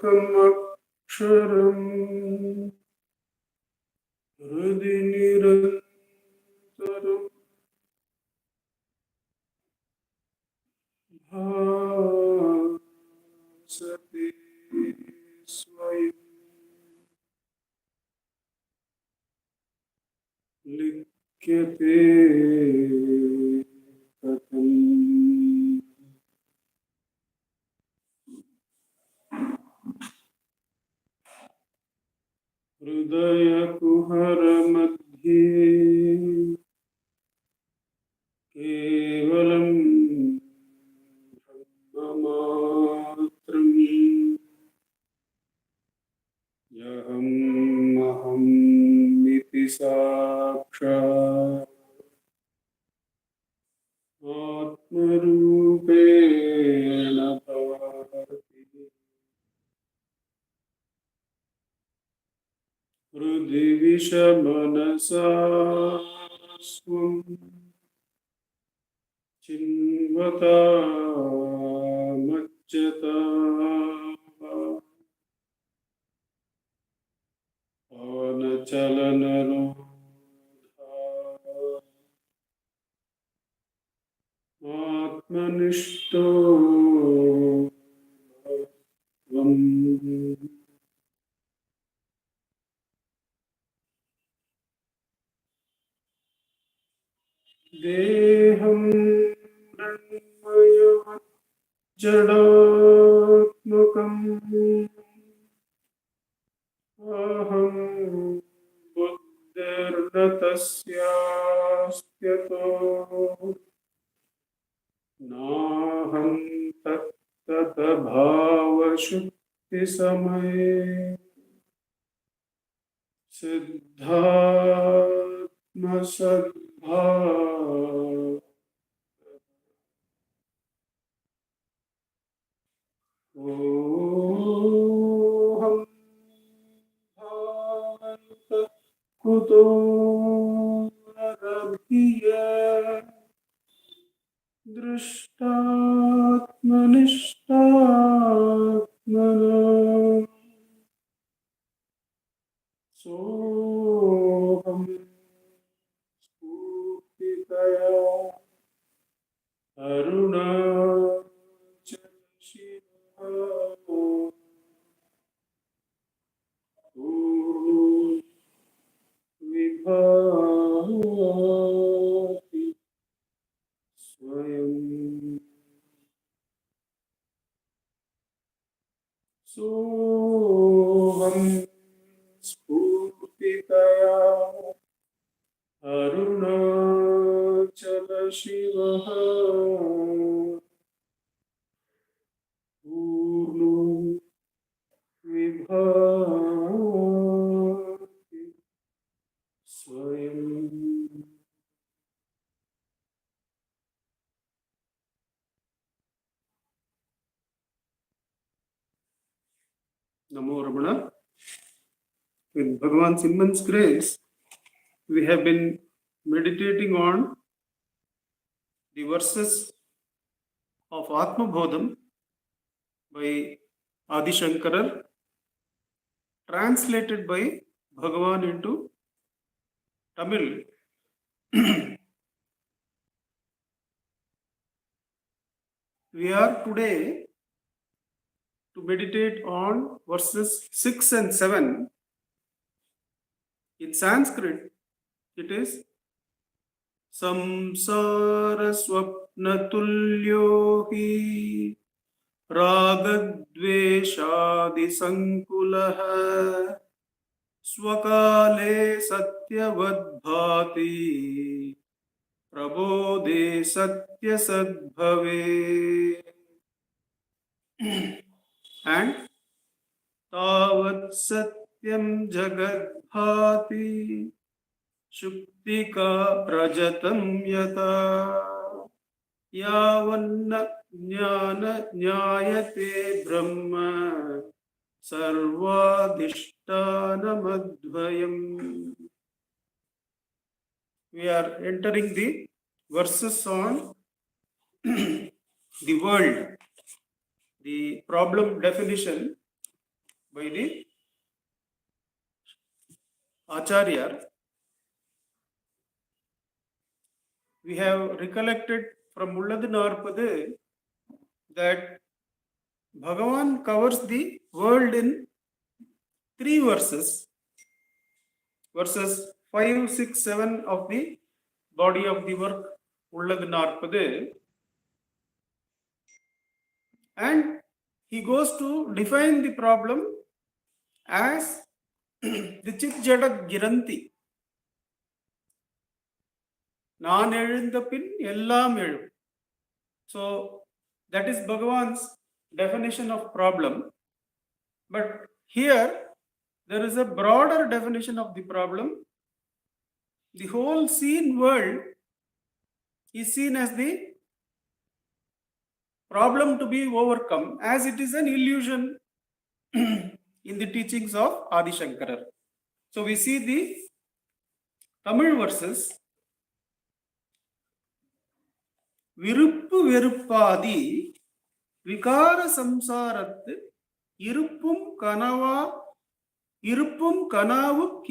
एकमक्षरं हृदि निरन्तरं भासते स्वयं लिख्यते कथम्। हृदयकुहरमध्ये केवलं ब्रह्ममात्रम् यहमहमिति साक्षात् आत्मरूपेण भाति। हृदि विषमनसा स्वं चिन्वता मज्जता अनचलनरोधा आत्मनिष्ठो भवम्। देहं मृण्मयो जडात्मकम् अहं बुद्धिर्न नाहं तत्तद्भावशुद्धिसमये सिद्धात्मसद्भाव ओहं भावन्तः कुतो नरभिय दृष्टात्मनिष्ठात्मना सोऽहं स्फूर्तितया अरुणाचलशिवः विभाति स्वयं। सोऽहं स्फूर्तितया अरुणाचलशिवः पूर्णो विभाति स्वयं। Namo Ramana. With Bhagavan's immense grace, we have been meditating on the verses of Atma Bodham by Adi Shankara, translated by Bhagavan into Tamil. We are today to meditate on verses 6 and 7. In Sanskrit, it is Samsara Swapnatulyo hi Ragadveshadi Sankulaha Swakale Satyavadbhati Prabodhe Satya Sadbhave. And Tavat Satyam Jagadbhati Shuktika Prajatam Yata Yavanna Jnana Jnayate Brahma Sarvadhishtanamadvayam. We are entering the verses on the world. The problem definition by the Acharya. We have recollected from Ulladu Narpadu that Bhagavan covers the world in 3 verses. Verses 5, 6, 7 of the body of the work Ulladu Narpadu. And he goes to define the problem as the Chit Jada Giranti. Naan ezhunda pin ellam ezhum. So that is Bhagavan's definition of problem. But here there is a broader definition of the problem. The whole seen world is seen as the problem to be overcome, as it is an illusion in the teachings of Adi Shankara. So we see the Tamil verses. விருப்பு வெறுப்பாதி விகார சம்சாரத்து இருப்பும் கனாவு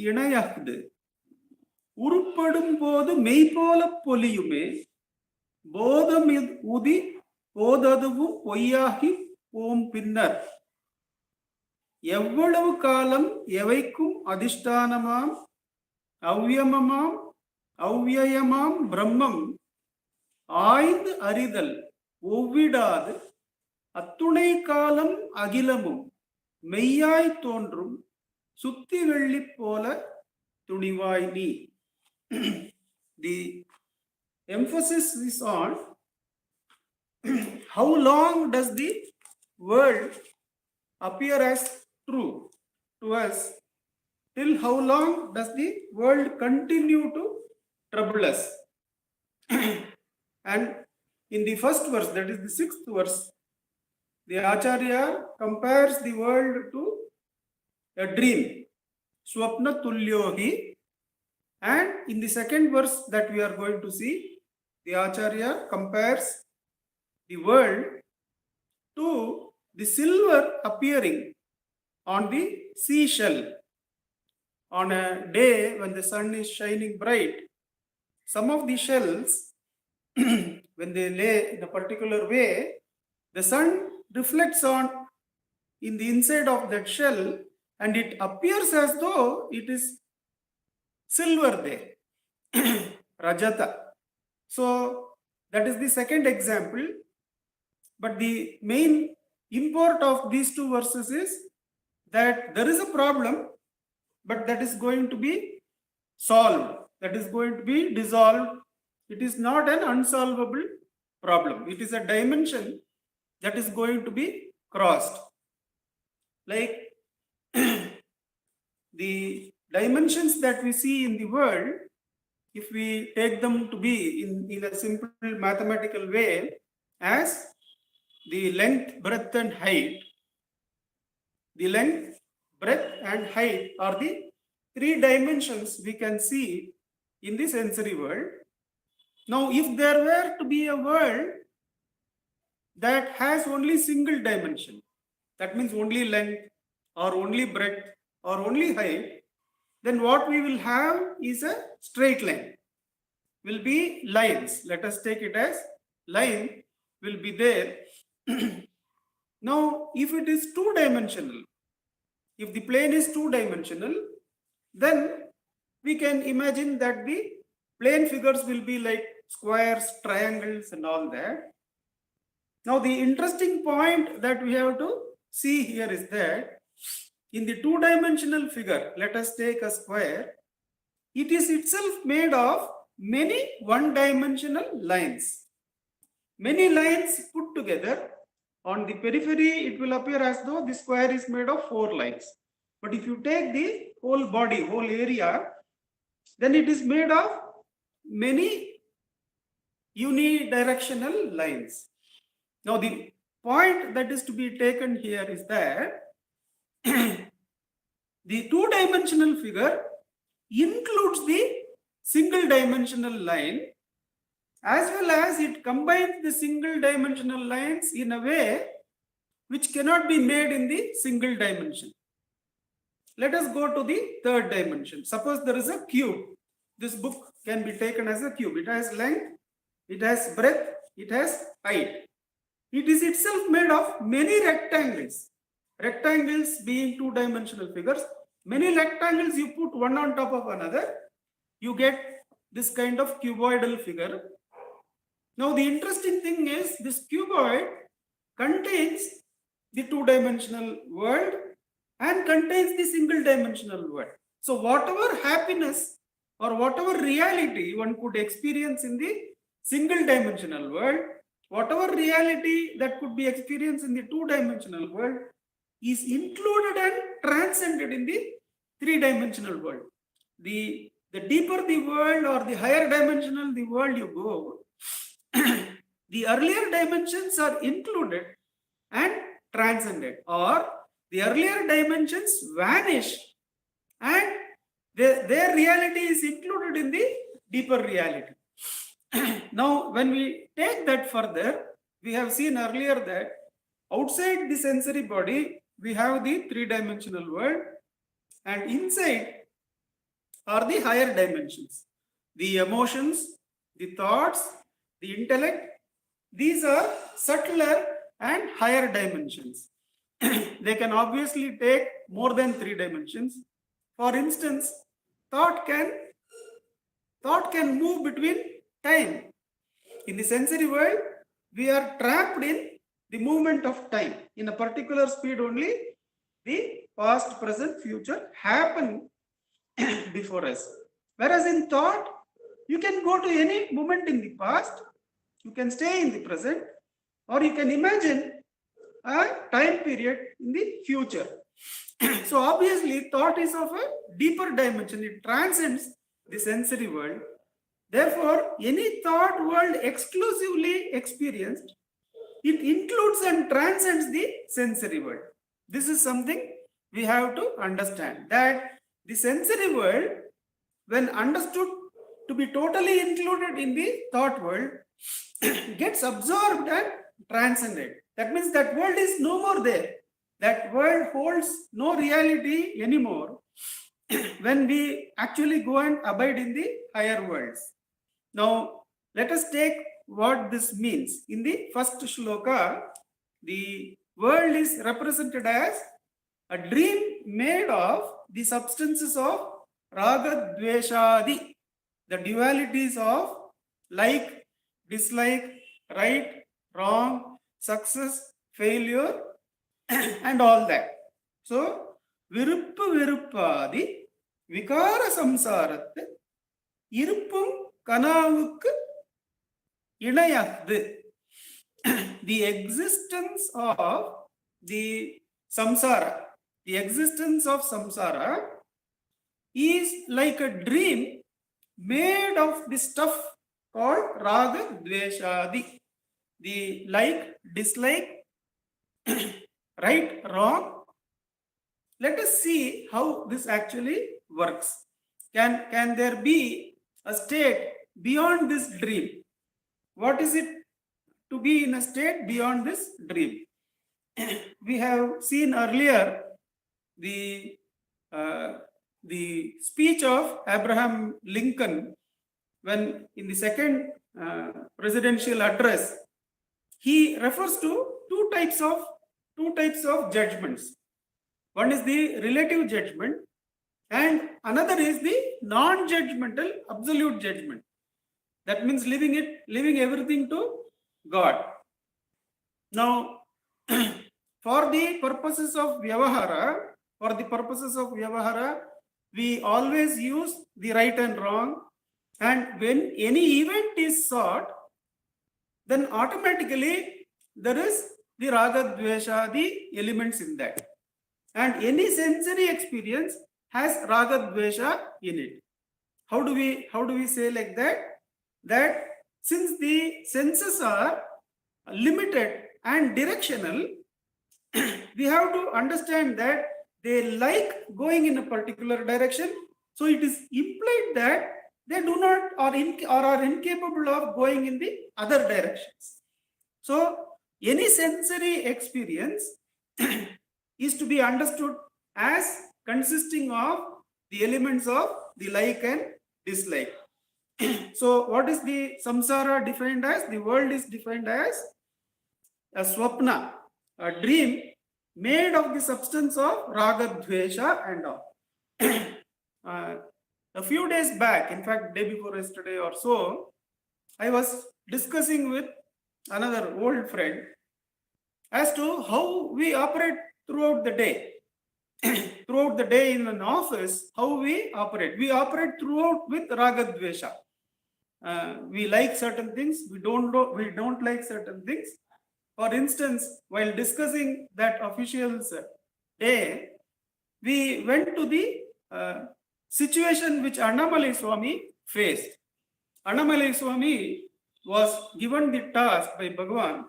இணையது உருப்படும் போது மெய்போல பொலியுமே போதம் உதி போததுவும் பொய்யாகி போம் பின்னர் எவ்வளவு காலம் எவைக்கும் அதிஷ்டானமாம் அவ்யயமாம் பிரம்மம் ஆய்ந்து அறிதல் ஒவ்விடாது அத்துணை காலம் அகிலமும் மெய்யாய் தோன்றும் சுத்தி வெள்ளி போல துணிவாய் நீ. The emphasis is on how long does the world appear as true to us, till how long does the world continue to trouble us. And in the first verse, that is the 6th verse, the Acharya compares the world to a dream, Swapna Tulyohi. And in the second verse that we are going to see, the Acharya compares the world to the silver appearing on the seashell on a day when the sun is shining bright. Some of the shells, when they lay in a particular way, the sun reflects on in the inside of that shell and it appears as though it is silver there, Rajata. So that is the second example. But the main import of these 2 verses is that there is a problem, but that is going to be solved, that is going to be dissolved. It is not an unsolvable problem. It is a dimension that is going to be crossed. Like the dimensions that we see in the world, if we take them to be in a simple mathematical way as the length, breadth and height. The length, breadth and height are the 3 dimensions we can see in the sensory world. Now, if there were to be a world that has only single dimension, that means only length or only breadth or only height, then what we will have is a straight line, will be lines. Let us take it as line will be there. Now, if it is 2-dimensional, if the plane is 2-dimensional, then we can imagine that the plane figures will be like squares, triangles and all that. Now the interesting point that we have to see here is that in the 2-dimensional figure, let us take a square, it is itself made of many 1-dimensional lines. Many lines put together. On the periphery, it will appear as though the square is made of 4 lines. But if you take the whole body, whole area, then it is made of many unidirectional lines. Now the point that is to be taken here is that the 2-dimensional figure includes the single-dimensional line, as well as it combines the single-dimensional lines in a way which cannot be made in the single dimension. Let us go to the third dimension. Suppose there is a cube. This book can be taken as a cube. It has length, it has breadth, it has height. It is itself made of many rectangles. Rectangles being two-dimensional figures. Many rectangles you put one on top of another, you get this kind of cuboidal figure. Now the interesting thing is this cuboid contains the two-dimensional world and contains the single-dimensional world. So whatever happiness or whatever reality one could experience in the single-dimensional world, whatever reality that could be experienced in the two-dimensional world is included and transcended in the three-dimensional world. The deeper the world or the higher dimensional the world you go, the earlier dimensions are included and transcended, or the earlier dimensions vanish and their reality is included in the deeper reality. Now, when we take that further, we have seen earlier that outside the sensory body, we have the three-dimensional world, and inside are the higher dimensions. The emotions, the thoughts, the intellect, these are subtler and higher dimensions. They can obviously take more than 3 dimensions. For instance, thought can move between time. In the sensory world, we are trapped in the movement of time. In a particular speed only, the past, present, future happen before us. Whereas in thought, you can go to any moment in the past, you can stay in the present, or you can imagine a time period in the future. So obviously, thought is of a deeper dimension. It transcends the sensory world. Therefore, any thought world exclusively experienced, it includes and transcends the sensory world. This is something we have to understand, that the sensory world, when understood to be totally included in the thought world, gets absorbed and transcended. That means that world is no more there. That world holds no reality anymore when we actually go and abide in the higher worlds. Now, let us take what this means. In the first shloka, the world is represented as a dream made of the substances of raga, dveshadi, the dualities of like, dislike, right, wrong, success, failure, and all that. So, viruppu viruppadi vikara samsaratte iruppum kanavukku inayathu. The existence of the samsara, is like a dream made of the stuff called raga, dveshadi. The like, dislike, right, wrong. Let us see how this actually works. Can there be a state beyond this dream? What is it to be in a state beyond this dream? We have seen earlier the speech of Abraham Lincoln, when in the second presidential address, he refers to two types of judgments. One is the relative judgment, and another is the non-judgmental absolute judgment. That means leaving everything to God. Now, for the purposes of vyavahara, we always use the right and wrong, and when any event is sought, then automatically there is the raga, dvesha, the elements in that. And any sensory experience has raga, dvesha in it. How do we say like that? That since the senses are limited and directional, we have to understand that they like going in a particular direction. So it is implied that they do not or are incapable of going in the other directions. So any sensory experience is to be understood as consisting of the elements of the like and dislike. So what is the samsara defined as? The world is defined as a swapna, a dream made of the substance of raga, dvesha and all. A few days back, in fact, day before yesterday or so, I was discussing with another old friend as to how we operate throughout the day. Throughout the day in an office, how we operate. We operate throughout with raga, dvesha. We like certain things, we don't like certain things. For instance, while discussing that official's day, we went to the situation which Annamalai Swami faced. Annamalai Swami was given the task by Bhagavan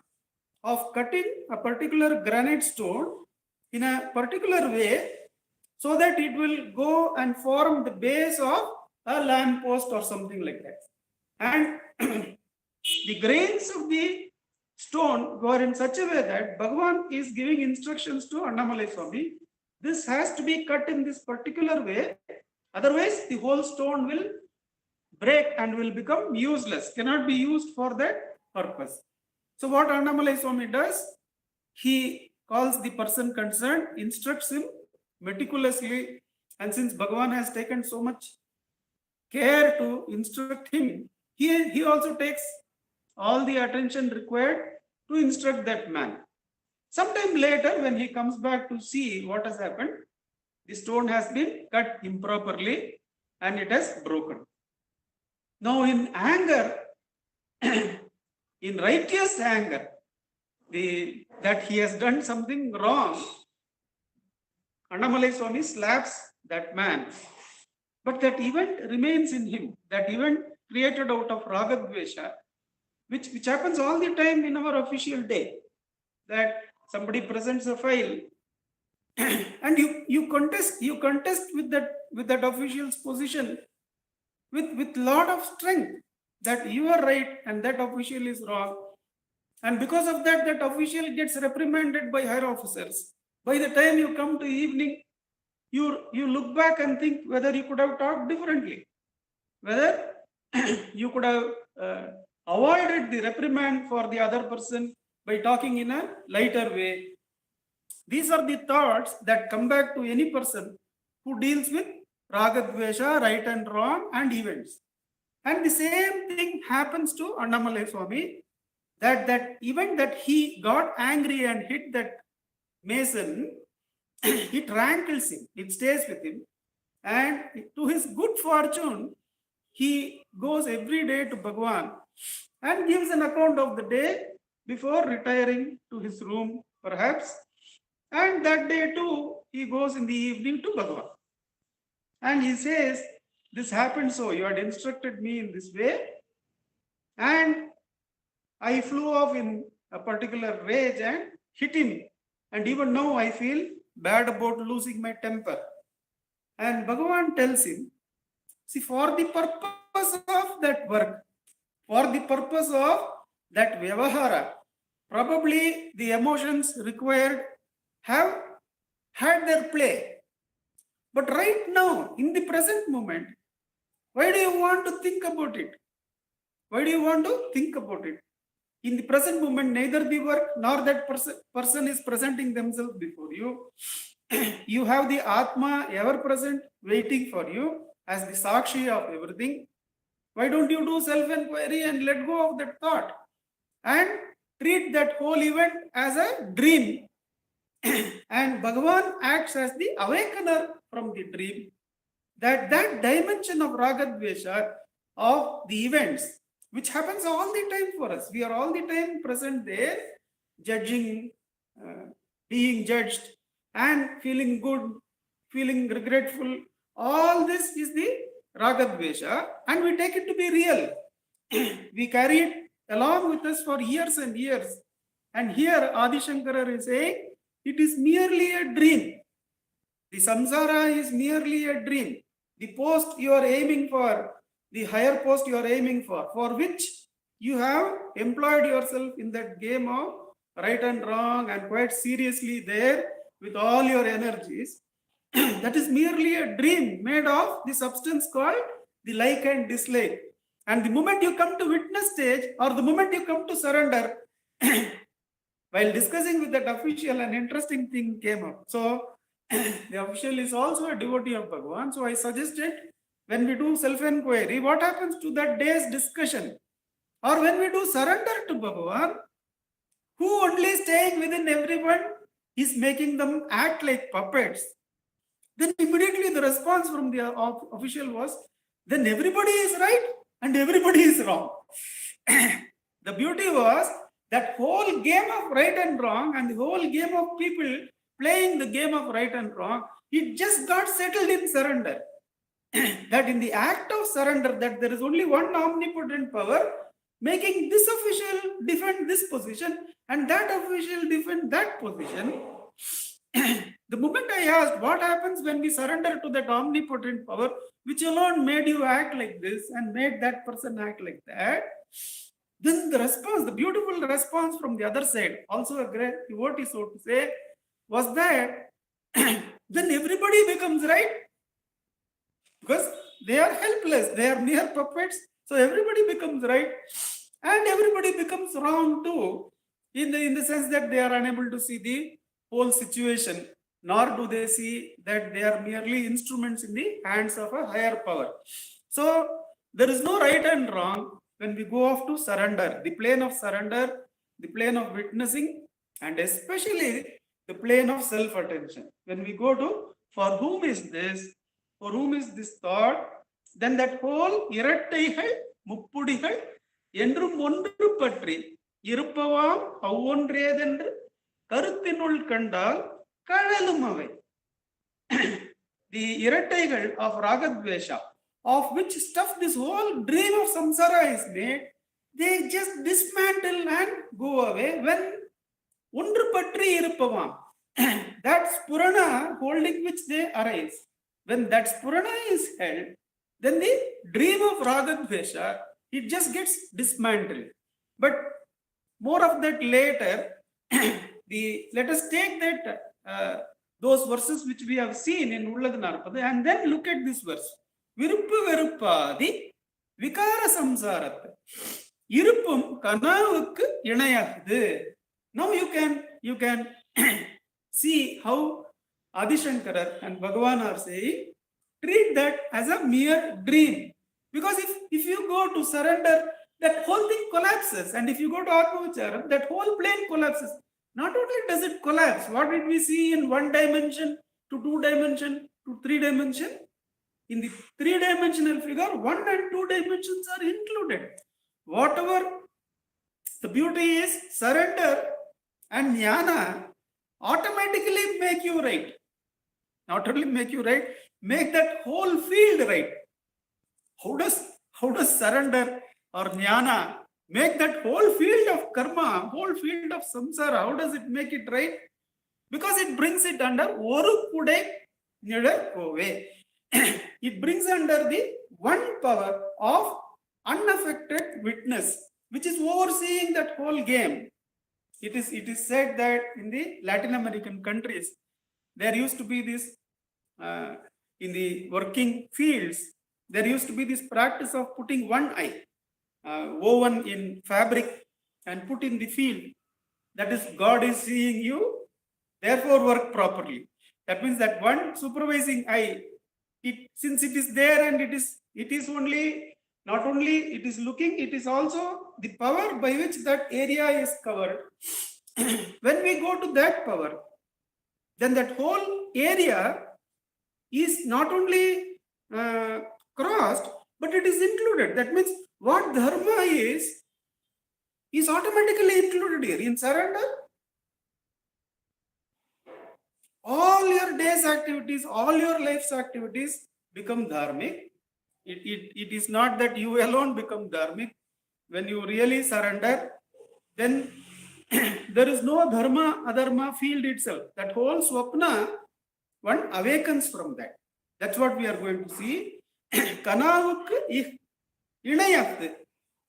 of cutting a particular granite stone in a particular way so that it will go and form the base of a lamp post or something like that. And the grains of the stone were in such a way that Bhagavan is giving instructions to Annamalai Swami. This has to be cut in this particular way. Otherwise, the whole stone will break and will become useless, cannot be used for that purpose. So what Annamalai Swami does, he calls the person concerned, instructs him meticulously, and since Bhagavan has taken so much care to instruct him, he also takes all the attention required to instruct that man. Sometime later, when he comes back to see what has happened, the stone has been cut improperly and it has broken. Now in anger, in righteous anger, that he has done something wrong, Annamalai Swami slaps that man. But that event remains in him, that event created out of raga, dvesha, which happens all the time in our official day, that somebody presents a file and you contest with that official's position with lot of strength that you are right and that official is wrong, and because of that official gets reprimanded by higher officers. By the time you come to evening, you look back and think whether you could have talked differently, whether you could have avoided the reprimand for the other person by talking in a lighter way. These are the thoughts that come back to any person who deals with raga, dvesha, right and wrong and events. And the same thing happens to Annamalai Swami, that event that he got angry and hit that mason, it rankles him, it stays with him, and to his good fortune, he goes every day to Bhagavan and gives an account of the day before retiring to his room, perhaps. And that day too, he goes in the evening to Bhagavan. And he says, this happened so, you had instructed me in this way, and I flew off in a particular rage and hit him. And even now I feel bad about losing my temper. And Bhagavan tells him, see, for the purpose of that work, for the purpose of that vyavahara, probably the emotions required have had their play. But right now, in the present moment, why do you want to think about it? Why do you want to think about it? In the present moment, neither the work nor that person is presenting themselves before you. You have the Atma ever present waiting for you as the Sakshi of everything. Why don't you do self-inquiry and let go of that thought and treat that whole event as a dream? And Bhagavan acts as the awakener from the dream. That dimension of raga, dvesha, of the events, which happens all the time for us. We are all the time present there, judging, being judged, and feeling good, feeling regretful. All this is the raga, dvesha, and we take it to be real. We carry it along with us for years and years. And here Adi Shankara is saying, it is merely a dream. The samsara is merely a dream. The post you are aiming for, the higher post you are aiming for which you have employed yourself in that game of right and wrong and quite seriously there with all your energies. that is merely a dream made of the substance called the like and dislike. And the moment you come to witness stage, or the moment you come to surrender, while discussing with that official, an interesting thing came up. So the official is also a devotee of Bhagavan. So I suggested, when we do self-inquiry, what happens to that day's discussion? Or when we do surrender to Bhagavan, who only staying within everyone is making them act like puppets? Then immediately the response from the official was, then everybody is right and everybody is wrong. The beauty was that whole game of right and wrong, and the whole game of people playing the game of right and wrong, it just got settled in surrender. That in the act of surrender, that there is only one omnipotent power making this official defend this position and that official defend that position. The moment I asked, what happens when we surrender to that omnipotent power, which alone made you act like this and made that person act like that? Then the response, the beautiful response from the other side, also a great devotee, so to say, was that then everybody becomes right, because they are helpless, they are mere puppets. So everybody becomes right and everybody becomes wrong too, in the sense that they are unable to see the whole situation, nor do they see that they are merely instruments in the hands of a higher power. So there is no right and wrong when we go off to surrender, the plane of surrender, the plane of witnessing, and especially the plane of self-attention. When we go to, for whom is this, for whom is this thought, then that whole இரட்டைகள் முப்புடிகள் என்றும் ஒன்று பற்றி இருப்பவாம் அவ்வொன்றேதென்று கருத்தினுள் கண்டால் கழலும் அவை. The இரட்டைகள் of ragadvesha, of which stuff this whole dream of samsara is made, they just dismantle and go away when ஒன்று பற்றி இருப்பவாம். That spurana holding which they arise, when that spurana is held, then the dream of ragadvesha, it just gets dismantled. But more of that later. Let us take that those verses which we have seen in Ulladu Narpadu, and then look at this verse. Viruppu veruppadi vikara samsaratha iruppum kanavukku inayagudhu. Now you can see how Adishankara and Bhagavan are saying, treat that as a mere dream. Because if you go to surrender, that whole thing collapses. And if you go to Atma-vicharam, that whole plane collapses. Not only does it collapse, what did we see in 1 dimension to 2 dimension to 3 dimension? In the 3-dimensional figure, 1 and 2 dimensions are included. Whatever the beauty is, surrender and jnana automatically make you right. Not only make you right, make that whole field right. How does surrender or jnana make that whole field of karma, whole field of samsara, how does it make it right? Because it brings it under oru kudai nidar kove. It brings under the one power of unaffected witness, which is overseeing that whole game. It is said that in the Latin American countries, there used to be this, in the working fields, there used to be this practice of putting one eye woven in fabric and put in the field. That is, God is seeing you, therefore work properly. That means that one supervising eye, since it is there and it is only, not only it is looking, it is also the power by which that area is covered. When we go to that power, then that whole area is not only crossed, but it is included. That means what dharma is automatically included here. In surrender, all your day's activities, all your life's activities become dharmic. It is not that you alone become dharmic. When you really surrender, then there is no dharma, adharma field itself. That whole swapna, one awakens from that. That's what we are going to see. Kanavukku inayathu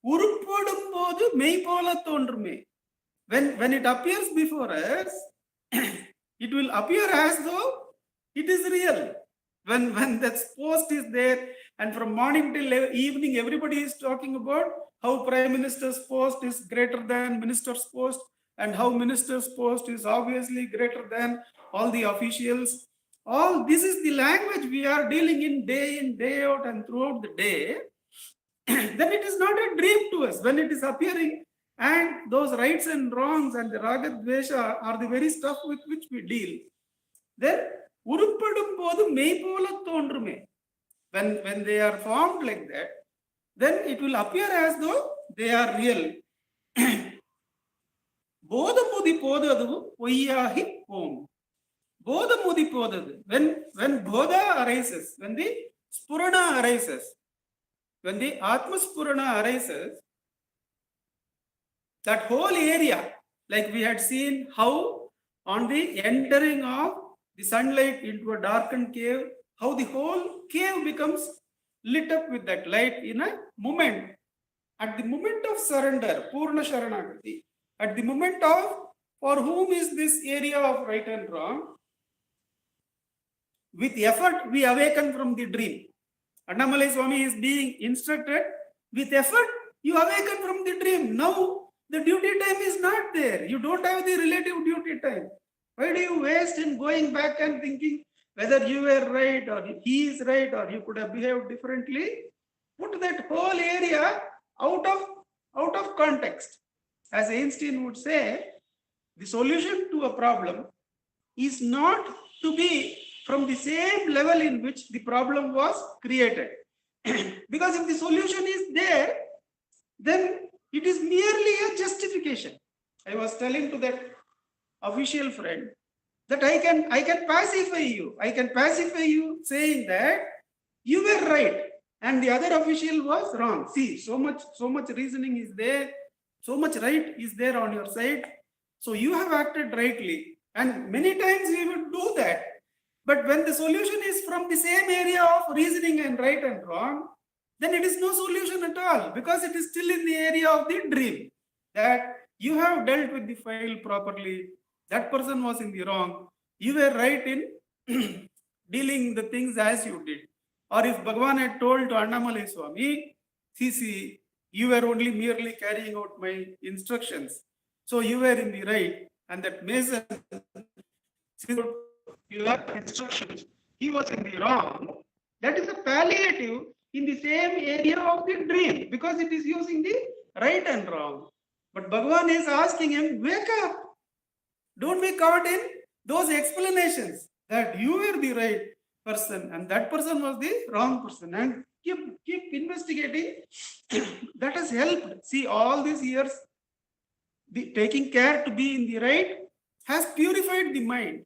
uruppadum podu mei pola thondrume. When it appears before us, it will appear as though It is real. When that post is there, and from morning till evening, everybody is talking about how Prime Minister's post is greater than Minister's post, and how Minister's post is obviously greater than all the officials. All this is the language we are dealing in, day out, and throughout the day. Then it is not a dream to us when it is appearing, and those rights and wrongs and the raga dvesha are the very stuff with which we deal. Then உருப்படும் போது மெய் போல தோன்றுமே, when they are formed like that, then it will appear as though they are real. போதமுதி போதது பொய்யாகி போம். போதமுதி போதது, when bodha arises, when the spurana arises, when the atma spurana arises, that whole area, like we had seen how on the entering of the sunlight into a darkened cave, how the whole cave becomes lit up with that light in a moment. At the moment of surrender, Purna Sharanagati, at the moment of for whom is this area of right and wrong, with effort we awaken from the dream. Annamalai Swami is being instructed, with effort you awaken from the dream. Now the duty time is not there. You don't have the relative duty time. Why do you waste in going back and thinking whether you were right or he is right or you could have behaved differently? Put that whole area out of context. As Einstein would say, the solution to a problem is not to be from the same level in which the problem was created. Because if the solution is there, then it is merely a justification. I was telling to that official friend that I can pacify you. I can pacify you saying that you were right and the other official was wrong. See, so much reasoning is there, so much right is there on your side. So you have acted rightly, and many times we would do that. But when the solution is from the same area of reasoning and right and wrong, then it is no solution at all, because it is still in the area of the dream, that you have dealt with the file properly, that person was in the wrong, you were right in dealing the things as you did. Or if Bhagavan had told to Annamalai Swami, see, you were only merely carrying out my instructions, so you were in the right, and that mason, your instructions, he was in the wrong. That is a palliative in the same area of the dream, because it is using the right and wrong. But Bhagavan is asking him, wake up. Don't be caught in those explanations that you were the right person and that person was the wrong person, and keep investigating. That has helped. See, all these years, taking care to be in the right has purified the mind.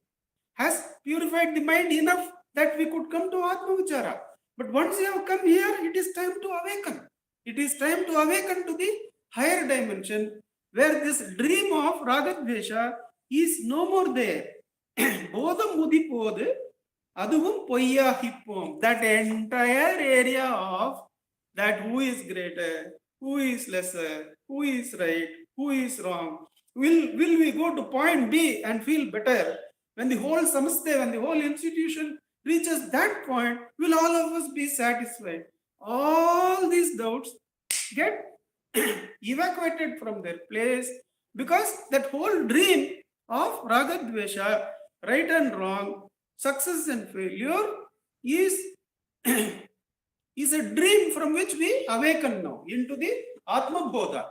Has purified the mind enough that we could come to Atma Vichara. But once you have come here, it is time to awaken. It is time to awaken to the higher dimension, where this dream of Ragadvesha is no more there. Bodham Mudi Podu, Aduvum Poya Hippom. That entire area of that who is greater, who is lesser, who is right, who is wrong. Will we go to point B and feel better? When the whole samastha, when the whole institution reaches that point, will all of us be satisfied? All these doubts get evacuated from their place, because that whole dream of Ragadvesha, right and wrong, success and failure is a dream from which we awaken now into the Atma Bodha.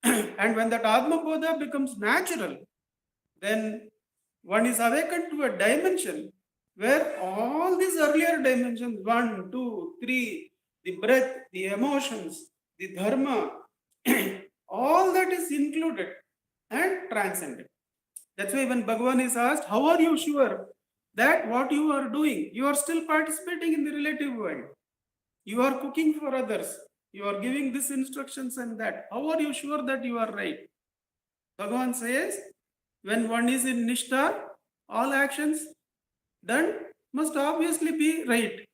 And when that Atma Bodha becomes natural, then one is awakened to a dimension where all these earlier dimensions, 1, 2, 3, the breath, the emotions, the dharma, all that is included and transcended. That's why when Bhagavan is asked, how are you sure that what you are doing, you are still participating in the relative world? You are cooking for others. You are giving these instructions and that. How are you sure that you are right? Bhagavan says, when one is in Nishtha, all actions done must obviously be right.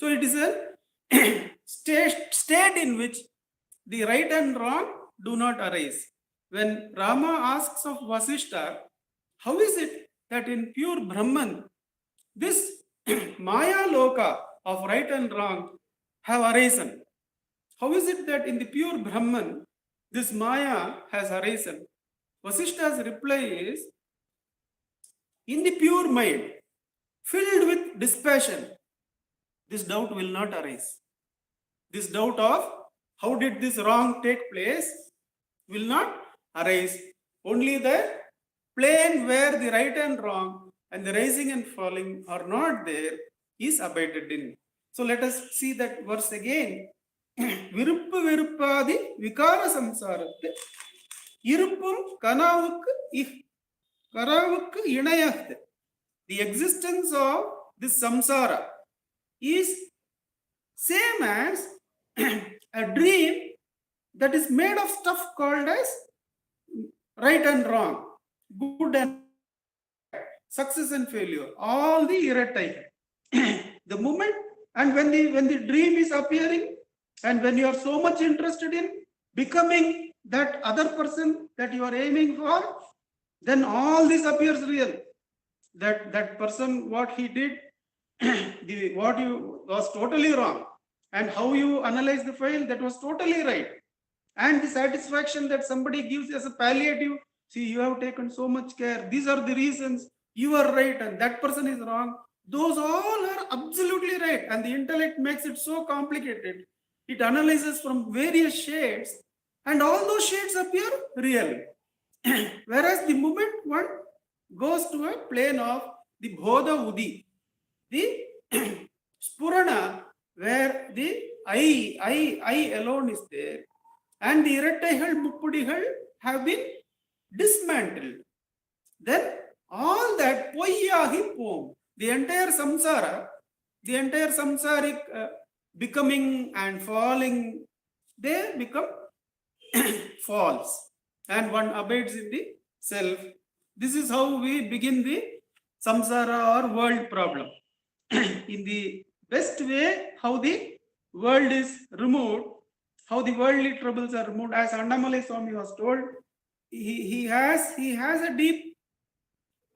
So it is a state in which the right and wrong do not arise. When Rama asks of Vasishtha, how is it that in pure Brahman, this Maya Loka of right and wrong have arisen. How is it that in the pure Brahman, this Maya has arisen? Vasishta's reply is, in the pure mind, filled with dispassion, this doubt will not arise. This doubt of how did this wrong take place will not arise. Only the plane where the right and wrong and the rising and falling are not there is abided in. So let us see that verse again. விருப்பு வெறுப்பாதி விகார சம்சாரத்து இருப்பும் கராவுக்கு இணையாது. The existence of this samsara is same as a dream that is made of stuff called as right and wrong, good and bad, success and failure, all the irretai. The moment, and when the dream is appearing, and when you are so much interested in becoming that other person that you are aiming for, then all this appears real. That person, what he did, what you was totally wrong, and how you analyze the file, that was totally right. And the satisfaction that somebody gives as a palliative, see, you have taken so much care, these are the reasons, you are right and that person is wrong, those all are absolutely right. And the intellect makes it so complicated. It analyzes from various shades, and all those shades appear real. Whereas the moment one goes to a plane of the bodha udi, the spurana, where the I alone is there, and the irrettaigal muppudigal have been dismantled, then all that poyyagi pom, the entire samsaric becoming and falling, they become false, and one abides in the self. This is how we begin the samsara or world problem. In the best way, how the world is removed, how the worldly troubles are removed, as Annamalai Swami was told, he has a deep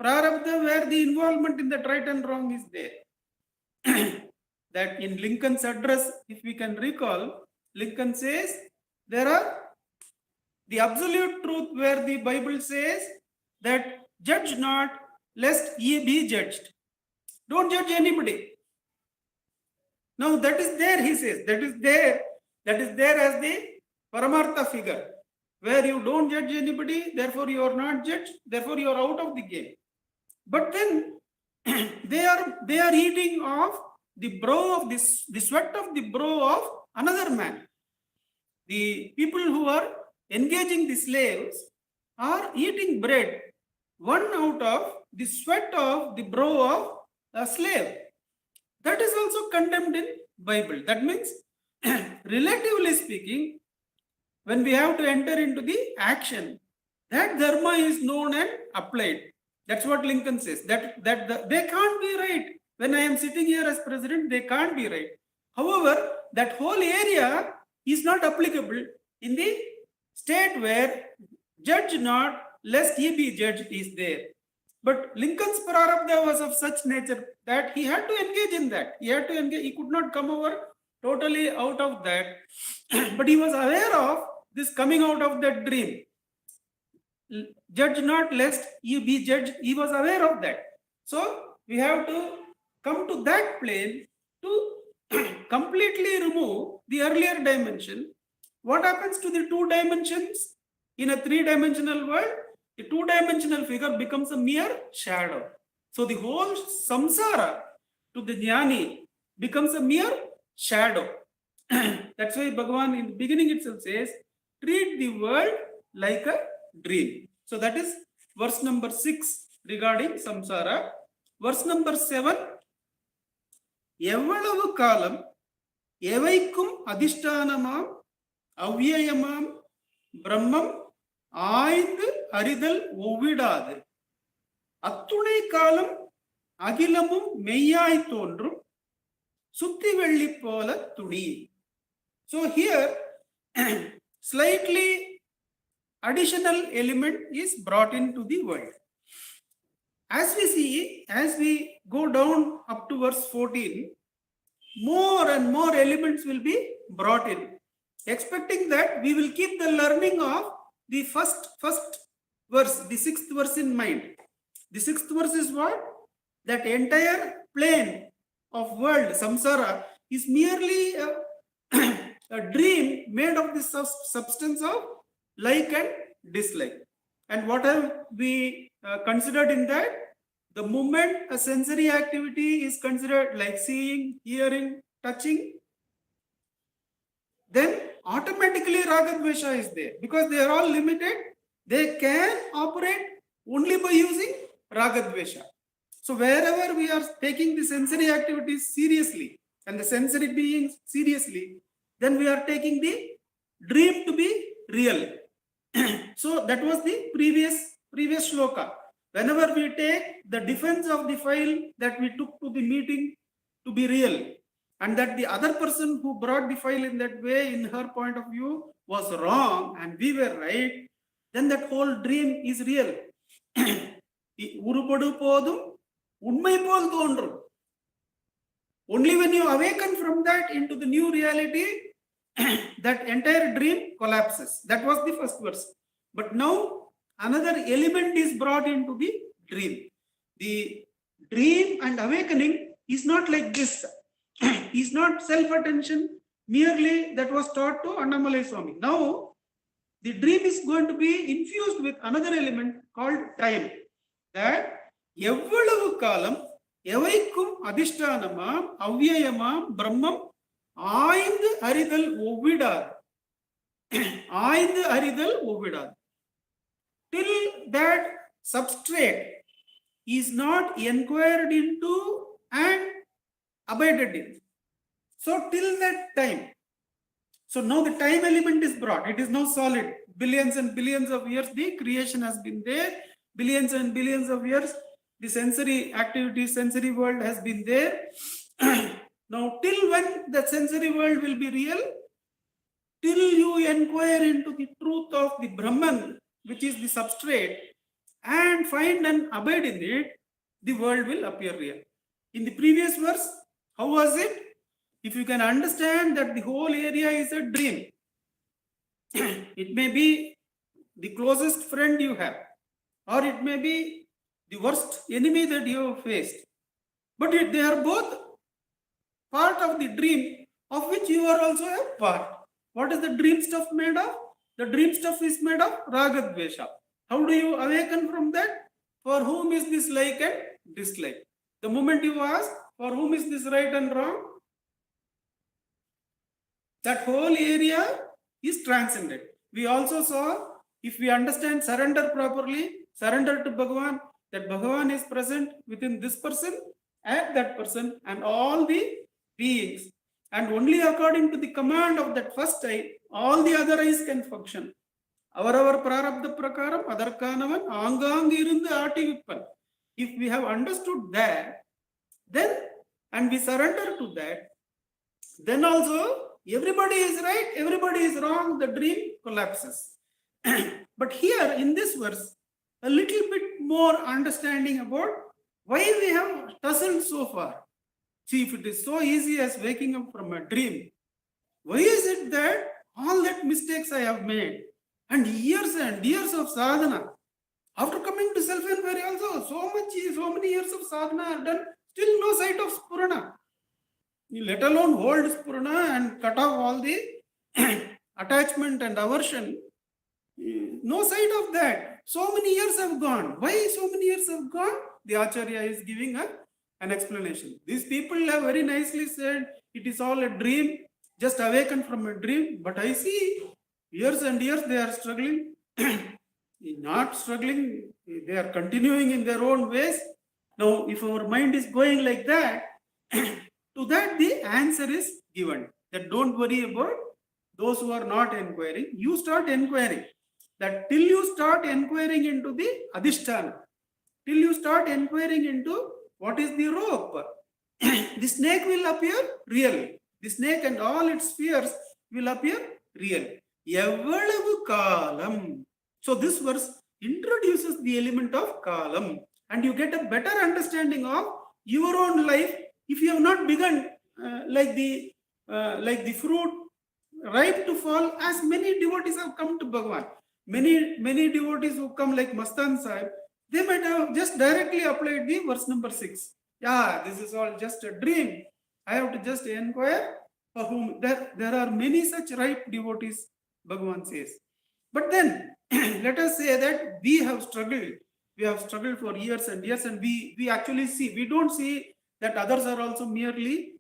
prarabdha where the involvement in that right and wrong is there. That in Lincoln's address, if we can recall, Lincoln says there are the absolute truth where the Bible says that judge not lest ye be judged. Don't judge anybody. Now that is there, he says, that is there as the Paramartha figure, where you don't judge anybody, therefore you are not judged, therefore you are out of the game. But then they are eating off the brow of the sweat of the brow of another man. The people who are engaging the slaves are eating bread, one out of the sweat of the brow of a slave. That is also condemned in Bible. That means, relatively speaking, when we have to enter into the action, that dharma is known and applied. That's what Lincoln says. That they can't be right. When I am sitting here as president, they can't be right. However, that whole area is not applicable in the state where judge not lest ye be judged is there. But Lincoln's prarabdha was of such nature that he had to engage in that. He had to engage. He could not come over totally out of that. But he was aware of this coming out of that dream. Judge not lest ye be judged. He was aware of that. So we have to come to that plane to completely remove the earlier dimension. What happens to the two dimensions in a three-dimensional world? The two-dimensional figure becomes a mere shadow. So the whole samsara to the jnani becomes a mere shadow. That's why Bhagavan in the beginning itself says, treat the world like a dream. So that is verse number 6 regarding samsara. Verse number 7, எவ்வளவு காலம் எவைக்கும் அதிஷ்டானமாம் அவ்யயமாம் பிரம்மம் ஆய்ந்து அறிதல் ஒவ்விடாது அத்துணை காலம் அகிலமும் மெய்யாய் தோன்றும் சுத்தி வெள்ளி போல துணி. So here slightly additional element is brought into the world. As we see, as we go down up to verse 14, more and more elements will be brought in, expecting that we will keep the learning of the first verse, the 6th verse in mind. The 6th verse is what? That entire plane of world, samsara, is merely a dream made of the substance of like and dislike. And what have we considered in that? The moment a sensory activity is considered like seeing, hearing, touching, then automatically ragadvesha is there, because they are all limited. They can operate only by using ragadvesha. So wherever we are taking the sensory activities seriously and the sensory beings seriously, then we are taking the dream to be real. So that was the previous shloka. Whenever we take the defense of the file that we took to the meeting to be real, and that the other person who brought the file in that way, in her point of view, was wrong and we were right, then that whole dream is real. Only when you awaken from that into the new reality, that entire dream collapses. That was the first verse. But now another element is brought into the dream. The dream and awakening is not like this. Is not self-attention merely that was taught to Annamalai Swami. Now, the dream is going to be infused with another element called time. That evvalavu kalam evaikum adhishtanamam avyayamam brahmam ஆய்ந்து அறிதல் ஒவ்விடார். ஆய்ந்து அறிதல் ஒவ்விடார். Till that substrate is not inquired into and abided in. So till that time. So now the time element is brought. It is now solid. Billions and billions of years the creation has been there. Billions and billions of years the sensory activity, sensory world has been there. Now till when the sensory world will be real? Till you inquire into the truth of the Brahman, which is the substrate, and find and abide in it, the world will appear real. In the previous verse, how was it? If you can understand that the whole area is a dream, it may be the closest friend you have, or it may be the worst enemy that you have faced. But they are both part of the dream of which you are also a part. What is the dream stuff made of? The dream stuff is made of ragadvesha. How do you awaken from that? For whom is this like and dislike? The moment you ask, for whom is this right and wrong? That whole area is transcended. We also saw, if we understand surrender properly, surrender to Bhagavan, that Bhagavan is present within this person and that person and all the beings. And only according to the command of that first eye, all the other eyes can function. Our prarabdha prakaram adarkanavan angang irundu aati vippan. If we have understood that, then, and we surrender to that, then also everybody is right, everybody is wrong, the dream collapses. But here in this verse, a little bit more understanding about why we have tussled so far. See, if it is so easy as waking up from a dream, why is it that all that mistakes I have made and years of sadhana, after coming to self-inquiry also, so many years of sadhana are done, still no sight of spurana. Let alone hold spurana and cut off all the attachment and aversion. No sight of that. So many years have gone. Why so many years have gone? The Acharya is giving an explanation. These people have very nicely said, it is all a dream, just awaken from a dream. But I see years and years they are struggling. Not struggling, they are continuing in their own ways. Now, if our mind is going like that, to that the answer is given. That don't worry about those who are not inquiring. You start inquiring. That till you start inquiring into the adhisthana, till you start inquiring into what is the rope, the snake will appear real. The snake and all its spheres will appear real. Evvalavu kalam. So this verse introduces the element of kalam. and you get a better understanding of your own life. If you have not begun like the fruit ripe to fall, as many devotees have come to Bhagavan. Many devotees who come like Mastan Sahib, they might have just directly applied the verse number 6. Yeah, this is all just a dream. I have to just inquire for whom. There are many such ripe devotees, Bhagavan says. But then, let us say that we have struggled. We have struggled for years and years, and we actually see, we don't see that others are also merely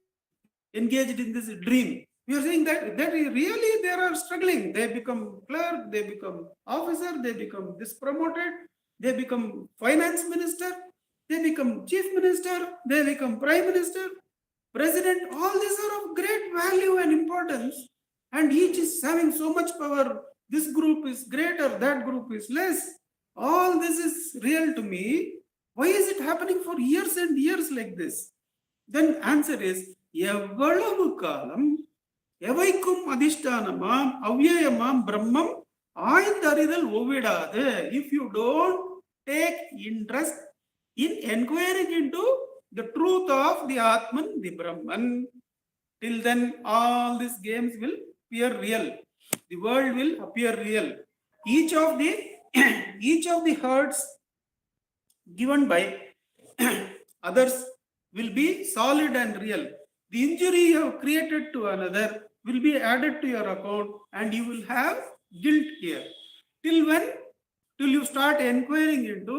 engaged in this dream. We are saying that really they are struggling. They become clerk, they become officer, they become this promoted, they become finance minister, they become chief minister, they become prime minister, president. All these are of great value and importance, and each is having so much power. This group is greater, that group is less. All this is real to me. Why is it happening for years and years like this? Then answer is, எவ்வளவு காலம் எவைக்கும் அதிஷ்டானமாம் அவ்யயமாம் பிரம்மம் ஆய்ந்தறிதல் ஒவ்விடாது. If you don't take interest in inquiring into the truth of the Atman, the Brahman, till then all these games will appear real. The world will appear real. Each of the hurts given by others will be solid and real. The injury you have created to another will be added to your account, and you will have guilt here. Till when? Till you start inquiring into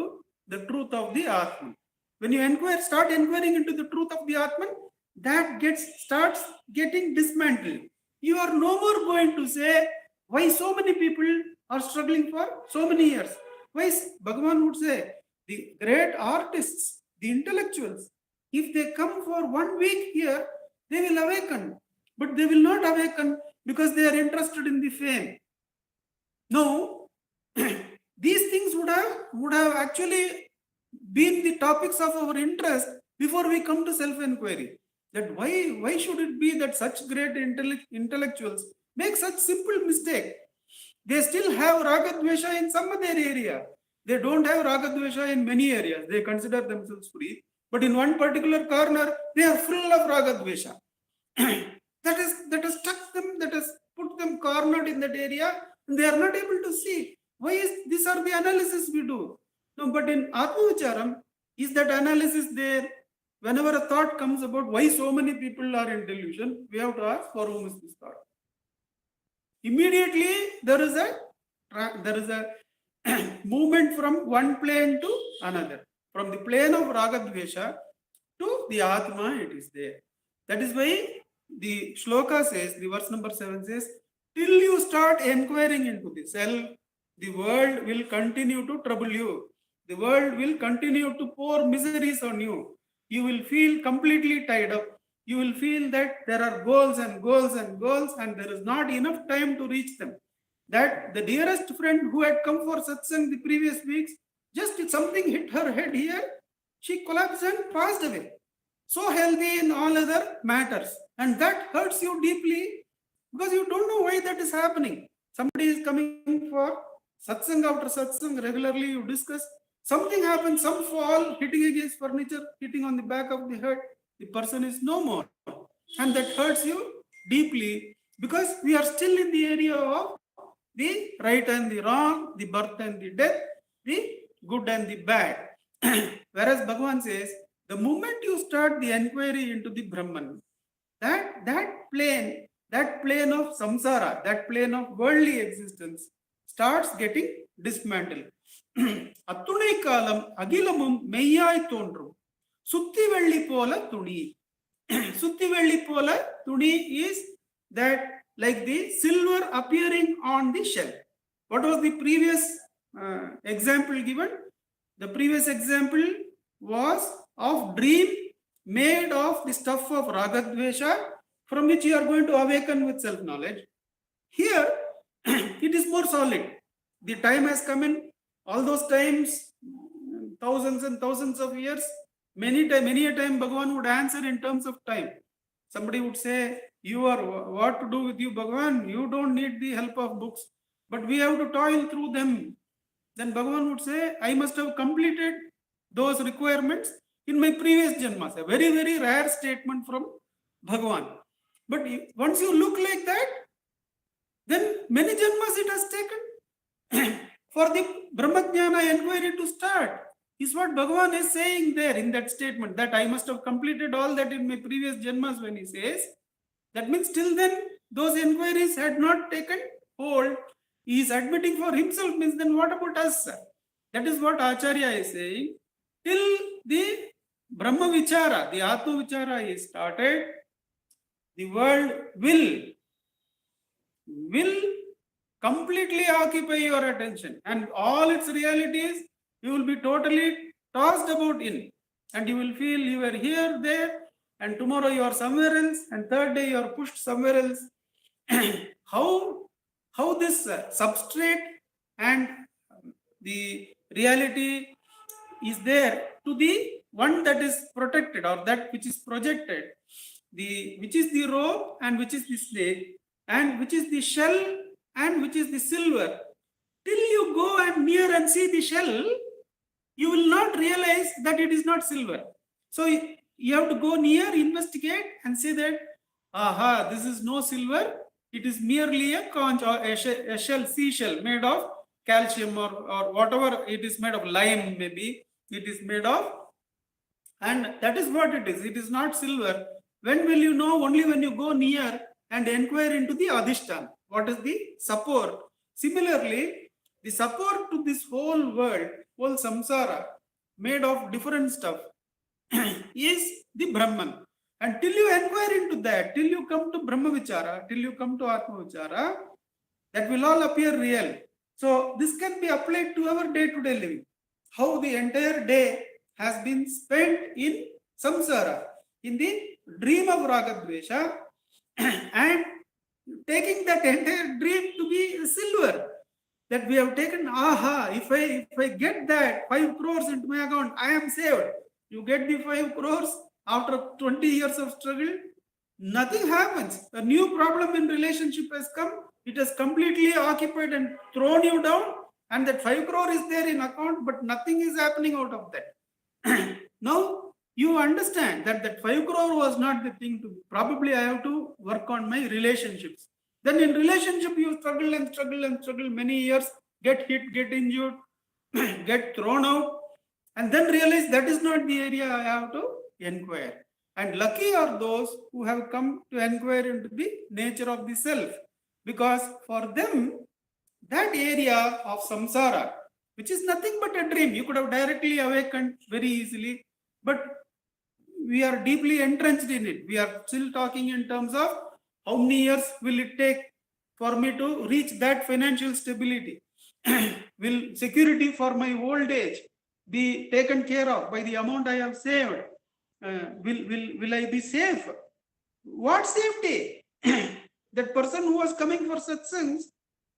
the truth of the Atman. When you start inquiring into the truth of the Atman, that starts getting dismantled. You are no more going to say, why so many people are struggling for so many years? Why Bhagavan would say, the great artists, the intellectuals, if they come for 1 week here, they will awaken. But they will not awaken because they are interested in the fame. No, these things would have actually been the topics of our interest before we come to self-inquiry. That why should it be that such great intellectuals make such simple mistake? They still have ragadvesha in some other area. They don't have ragadvesha in many areas. They consider themselves free. But in one particular corner, they are full of ragadvesha. that has stuck them, that has put them cornered in that area, and they are not able to see. Why is these are the analysis we do? No, but in Atmavicharam, is that analysis there? Whenever a thought comes about why so many people are in delusion, we have to ask, for whom is this thought? Immediately there is a movement from one plane to another. From the plane of Ragadvesha to the Atma, it is there. That is why the shloka says, the verse number 7 says, till you start inquiring into the self, the world will continue to trouble you. The world will continue to pour miseries on you. You will feel completely tied up. You will feel that there are goals and goals and goals, and there is not enough time to reach them. That the dearest friend who had come for satsang the previous weeks, just something hit her head here, she collapsed and passed away. So healthy in all other matters. And that hurts you deeply because you don't know why that is happening. Somebody is coming for satsang after satsang, regularly you discuss. Something happens, some fall, hitting against furniture, hitting on the back of the head. The person is no more. And that hurts you deeply because we are still in the area of the right and the wrong, the birth and the death, the good and the bad. Whereas Bhagavan says, the moment you start the inquiry into the Brahman, that plane of samsara, that plane of worldly existence starts getting dismantled. அத்துணை காலம் அகிலமும் மெய்யாய் தோன்றும் சுத்தி வெள்ளி போல துணி. சுத்தி வெள்ளி போல துணி is that like the silver appearing on the shell. What was the previous example given? The previous example was of dream made of the stuff of ragadvesha, from which you are going to awaken with self-knowledge. Here, it is more solid. The time has come in. All those times, thousands and thousands of years, many a time Bhagavan would answer in terms of time. Somebody would say, you are what to do with you, Bhagavan? You don't need the help of books, but we have to toil through them. Then Bhagavan would say, I must have completed those requirements in my previous janmas. A very, very rare statement from Bhagavan. But once you look like that, then many janmas it has taken for the Brahmajnana inquiry to start. Is what Bhagavan is saying there in that statement, that I must have completed all that in my previous janmas. When he says, that means till then those inquiries had not taken hold. He is admitting for himself, means then what about us, sir? That is what Acharya is saying. Till the Brahma Vichara, the Atma Vichara is started, the world will completely occupy your attention, and all its realities you will be totally tossed about in, and you will feel you are here, there, and tomorrow you are somewhere else, and third day you are pushed somewhere else. How this substrate and the reality is there to the one that is protected, or that which is projected, which is the rope and which is the snake, and which is the shell and which is the silver. Till you go and near and see the shell, you will not realize that it is not silver. So you have to go near, investigate, and say that, aha, this is no silver. It is merely a conch or a shell, seashell made of calcium or whatever it is made of, lime maybe it is made of, and that is what it is. It is not silver. When will you know? Only when you go near and inquire into the adhishtan. What is the support? Similarly, the support to this whole world, whole samsara, made of different stuff, is the Brahman. And till you inquire into that, till you come to Brahma Vichara, till you come to Atma Vichara, that will all appear real. So this can be applied to our day-to-day living. How the entire day has been spent in samsara, in the dream of Ragadvesha, and taking that entire dream to be silver. That we have taken, aha, if I get that 5 crores into my account, I am saved. You get the 5 crores after 20 years of struggle, nothing happens. A new problem in relationship has come. It has completely occupied and thrown you down, and that 5 crore is there in account, but nothing is happening out of that. Now you understand that that 5 crore was not the thing to, probably I have to work on my relationships. Then in relationship you struggle and struggle and struggle many years, get hit, get injured, get thrown out, and then realize that is not the area I have to inquire. And lucky are those who have come to inquire into the nature of the self, because for them that area of samsara, which is nothing but a dream, you could have directly awakened very easily, but we are deeply entrenched in it. We are still talking in terms of how many years will it take for me to reach that financial stability? Will security for my old age be taken care of by the amount I have saved? Will I be safe? What safety? That person who was coming for satsangs,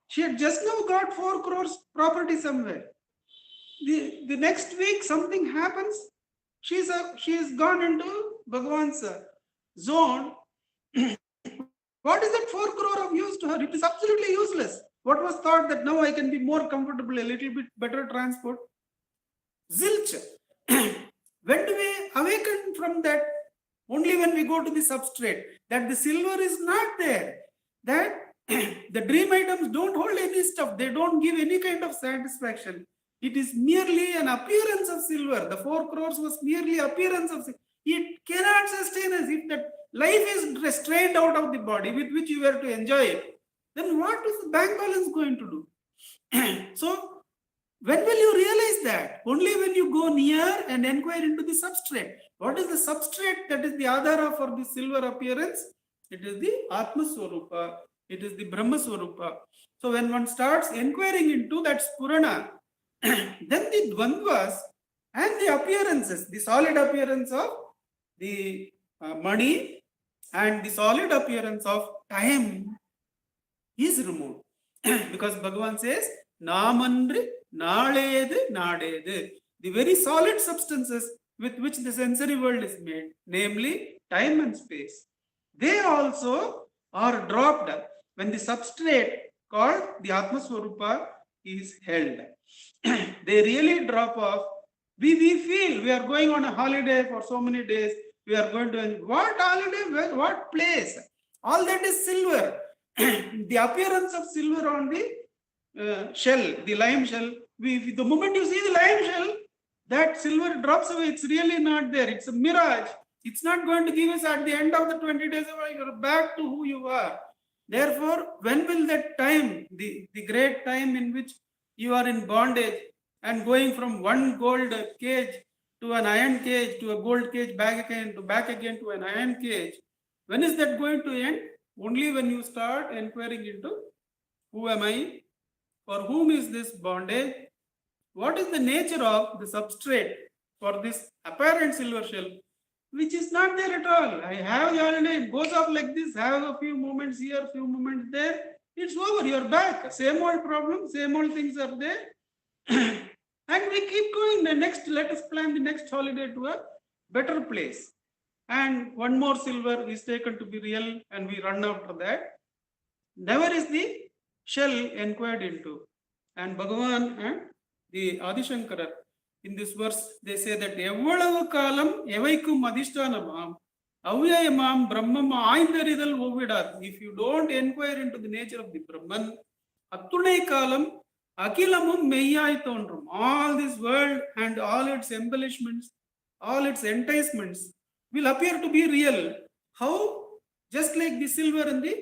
she had just now got 4 crores property somewhere. The next week something happens. She is gone into Bhagavan's zone. What is that 4 crore of use to her? It is absolutely useless. What was thought that now I can be more comfortable, a little bit better transport? Zilch. When do we awaken from that? Only when we go to the substrate, that the silver is not there, that the dream items don't hold any stuff, they don't give any kind of satisfaction. It is merely an appearance of silver. The 4 crores was merely appearance of silver. It cannot sustain us. If that life is restrained out of the body with which you were to enjoy it, then what is the bank balance going to do? So, when will you realize that? Only when you go near and inquire into the substrate. What is the substrate that is the adhara for the silver appearance? It is the Atma Swarupa. It is the Brahma Swarupa. So, when one starts inquiring into that Spurana, then the Dvandvas and the appearances, the solid appearance of the money and the solid appearance of time is removed. Because Bhagavan says, Namandri Naledu Nadedu. The very solid substances with which the sensory world is made, namely time and space, they also are dropped when the substrate called the Atma Swarupa is held. They really drop off We feel we are going on a holiday for so many days. We are going to what holiday? Where, what place? All that is silver. The appearance of silver on the shell, the lime shell. The moment you see the lime shell, that silver drops away. It's really not there. It's a mirage. It's not going to give us at the end of the 20 days. You're back to who you are. Therefore, when will that time, the great time in which you are in bondage and going from one gold cage to an iron cage to a gold cage back again to an iron cage, when is that going to end? Only when you start inquiring into who am I, for whom is this bondage, what is the nature of the substrate for this apparent silver shell, which is not there at all. I have the holiday, it goes off like this, have a few moments here, few moments there, it's over, you're back. Same old problem, same old things are there. And we keep going. The next, let us plan the next holiday to a better place. And one more silver is taken to be real, and we run after that. Never is the shell inquired into. And Bhagavan and the Adishankara, in this verse, they say that Evalavu kalam evaikum adishtanamam avyayamam brahmam aindharidal ovidad. If you don't inquire into the nature of the Brahman, attunai kalam akilamum meyyai thondrum. All this world and all its embellishments, all its enticements will appear to be real. How? Just like the silver and the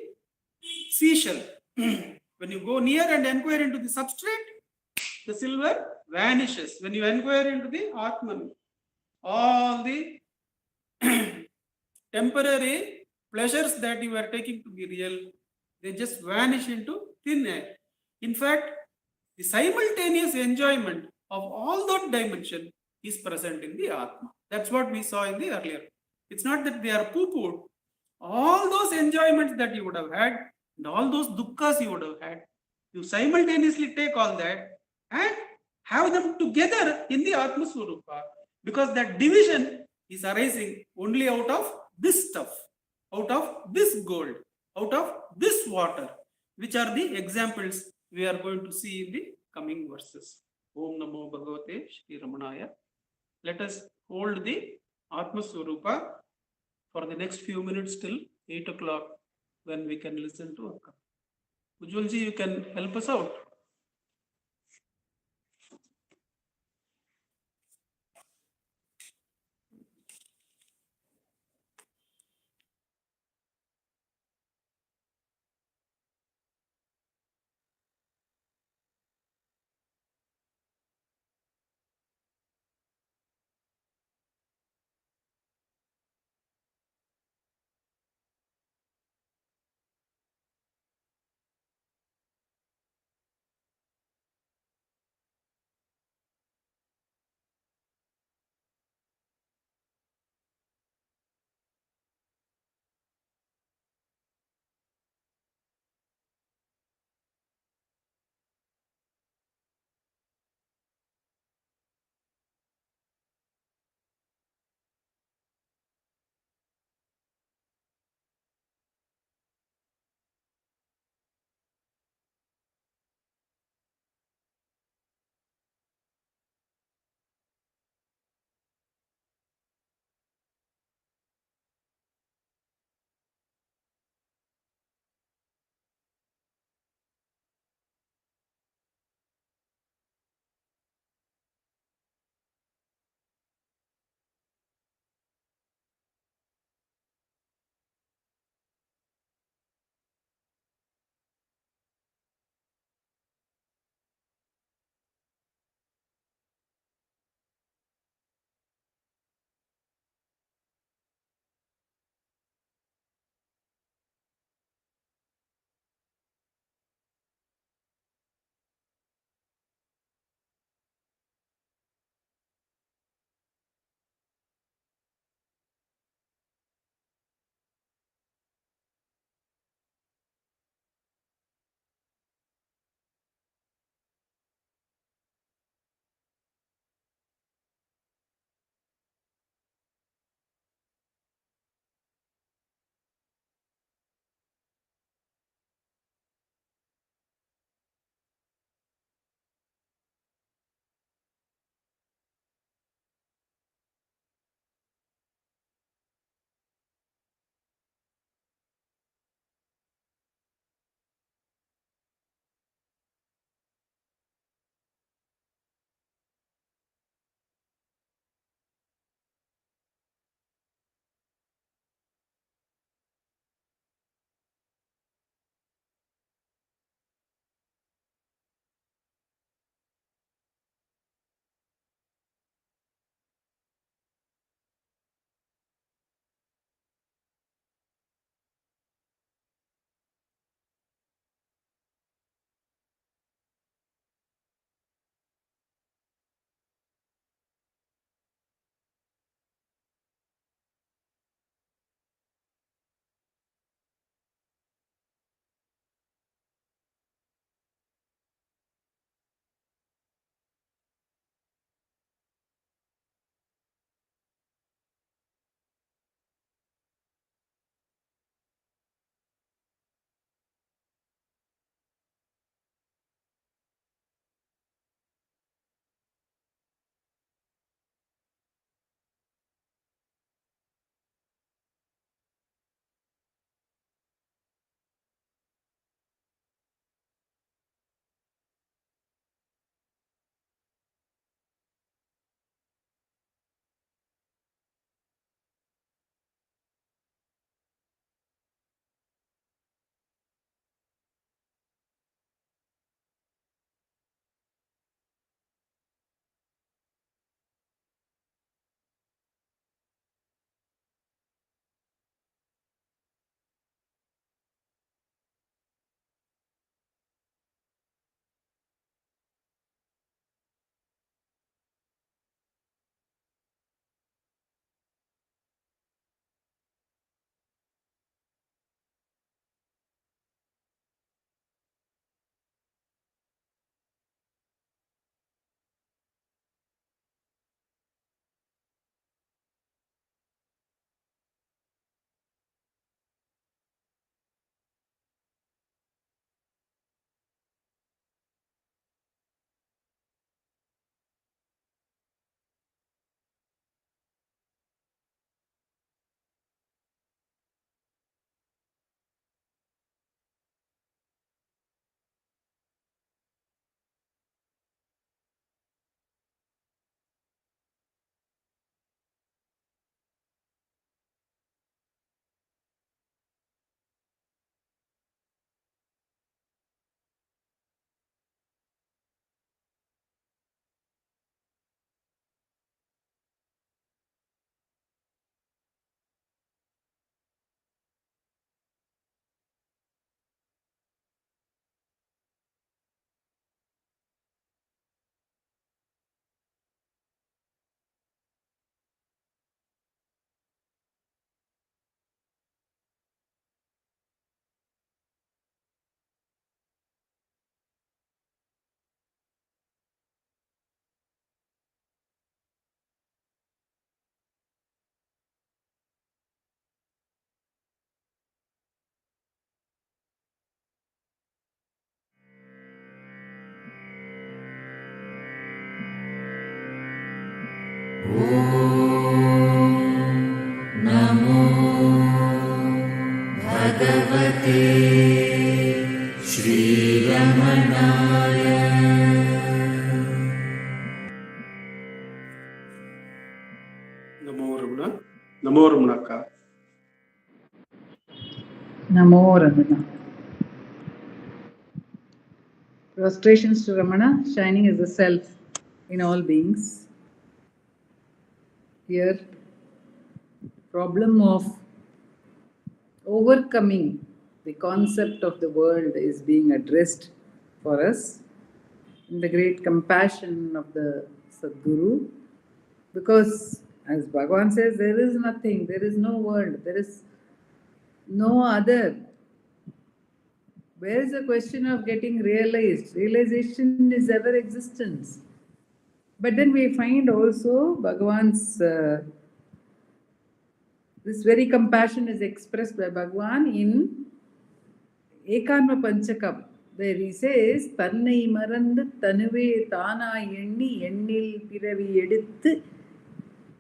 seashell. When you go near and inquire into the substrate, the silver vanishes. When you inquire into the Atman, all the temporary pleasures that you are taking to be real, they just vanish into thin air. In fact, the simultaneous enjoyment of all that dimension is present in the Atma. That's what we saw in the earlier. It's not that they are poo-pooed. All those enjoyments that you would have had and all those dukkhas you would have had, you simultaneously take all that and have them together in the Atma Swarupa, because that division is arising only out of this stuff, out of this gold, out of this water, which are the examples we are going to see in the coming verses. Om Namo Bhagavate Shri Ramanaya. Let us hold the Atma Swarupa for the next few minutes till 8 o'clock, when we can listen to Akka. Ujjwalji, you can help us out. Bhagavate Shri Ramanaya. Namo Ramana. Namo Ramanaka. Namo Ramana. Prostrations to Ramana, shining as the self in all beings. Here, problem of overcoming the concept of the world is being addressed for us in the great compassion of the Sadguru, because as Bhagavan says, there is nothing, there is no world, there is no other. Where is the question of getting realized? Realization is ever existence. But then we find also Bhagavan's, this very compassion is expressed by Bhagavan in Ekanma Panchakam, where he says, Tannai marandu tanuve thana enni ennil piravi eduthu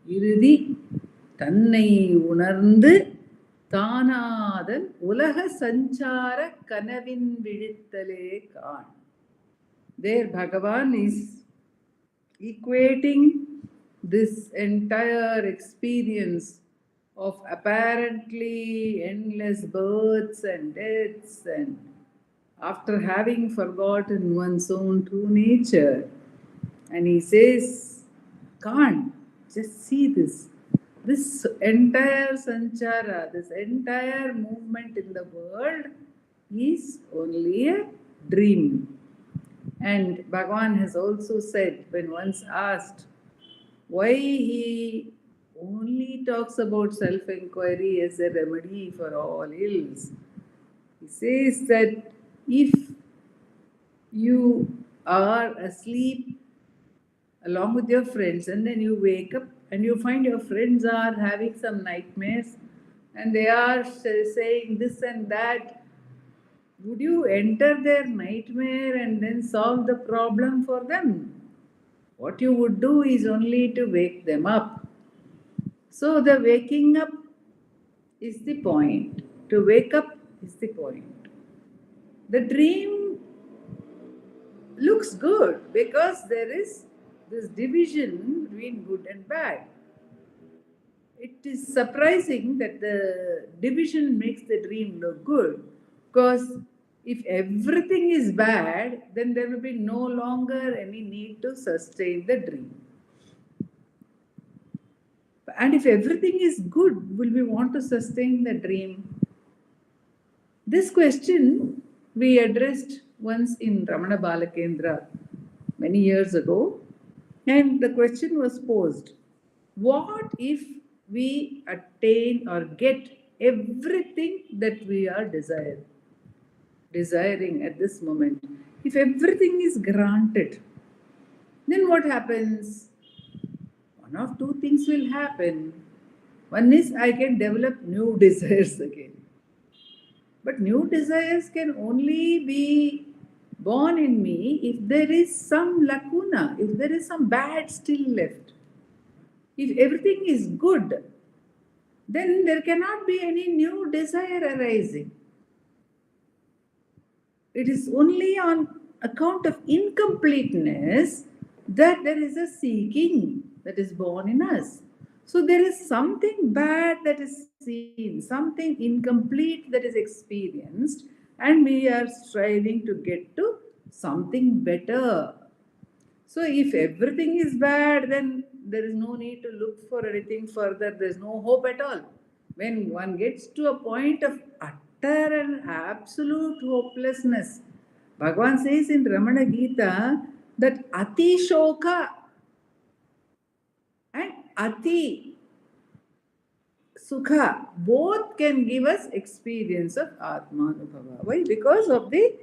irudi tannai unarndu தானாதல் உலக சஞ்சார கனவின் விழித்தலே காண். There Bhagavan is equating this entire experience of apparently endless births and deaths, and after having forgotten one's own true nature, and he says, can't just see this. This entire sanchara, this entire movement in the world is only a dream. And Bhagavan has also said, when once asked why he only talks about self-inquiry as a remedy for all ills, he says that if you are asleep along with your friends and then you wake up and you find your friends are having some nightmares and they are saying this and that, would you enter their nightmare and then solve the problem for them? What you would do is only to wake them up. So the waking up is the point. To wake up is the point. The dream looks good because there is this division between good and bad. It is surprising that the division makes the dream look good, because if everything is bad, then there will be no longer any need to sustain the dream. And if everything is good, will we want to sustain the dream? This question we addressed once in Ramana Balakendra many years ago, and the question was posed, what if we attain or get everything that we are desiring at this moment? If everything is granted, then what happens? One of two things will happen. One is I can develop new desires again. But new desires can only be born in me if there is some lacuna, if there is some bad still left. If everything is good, then there cannot be any new desire arising. It is only on account of incompleteness that there is a seeking that is born in us. So there is something bad that is seen, something incomplete that is experienced, and we are striving to get to something better. So if everything is bad, then there is no need to look for anything further. There is no hope at all. When one gets to a point of utter and absolute hopelessness, Bhagavan says in Ramana Gita that Ati Shoka and Ati Sukha both can give us experience of Atmanubhava. Why? Because of the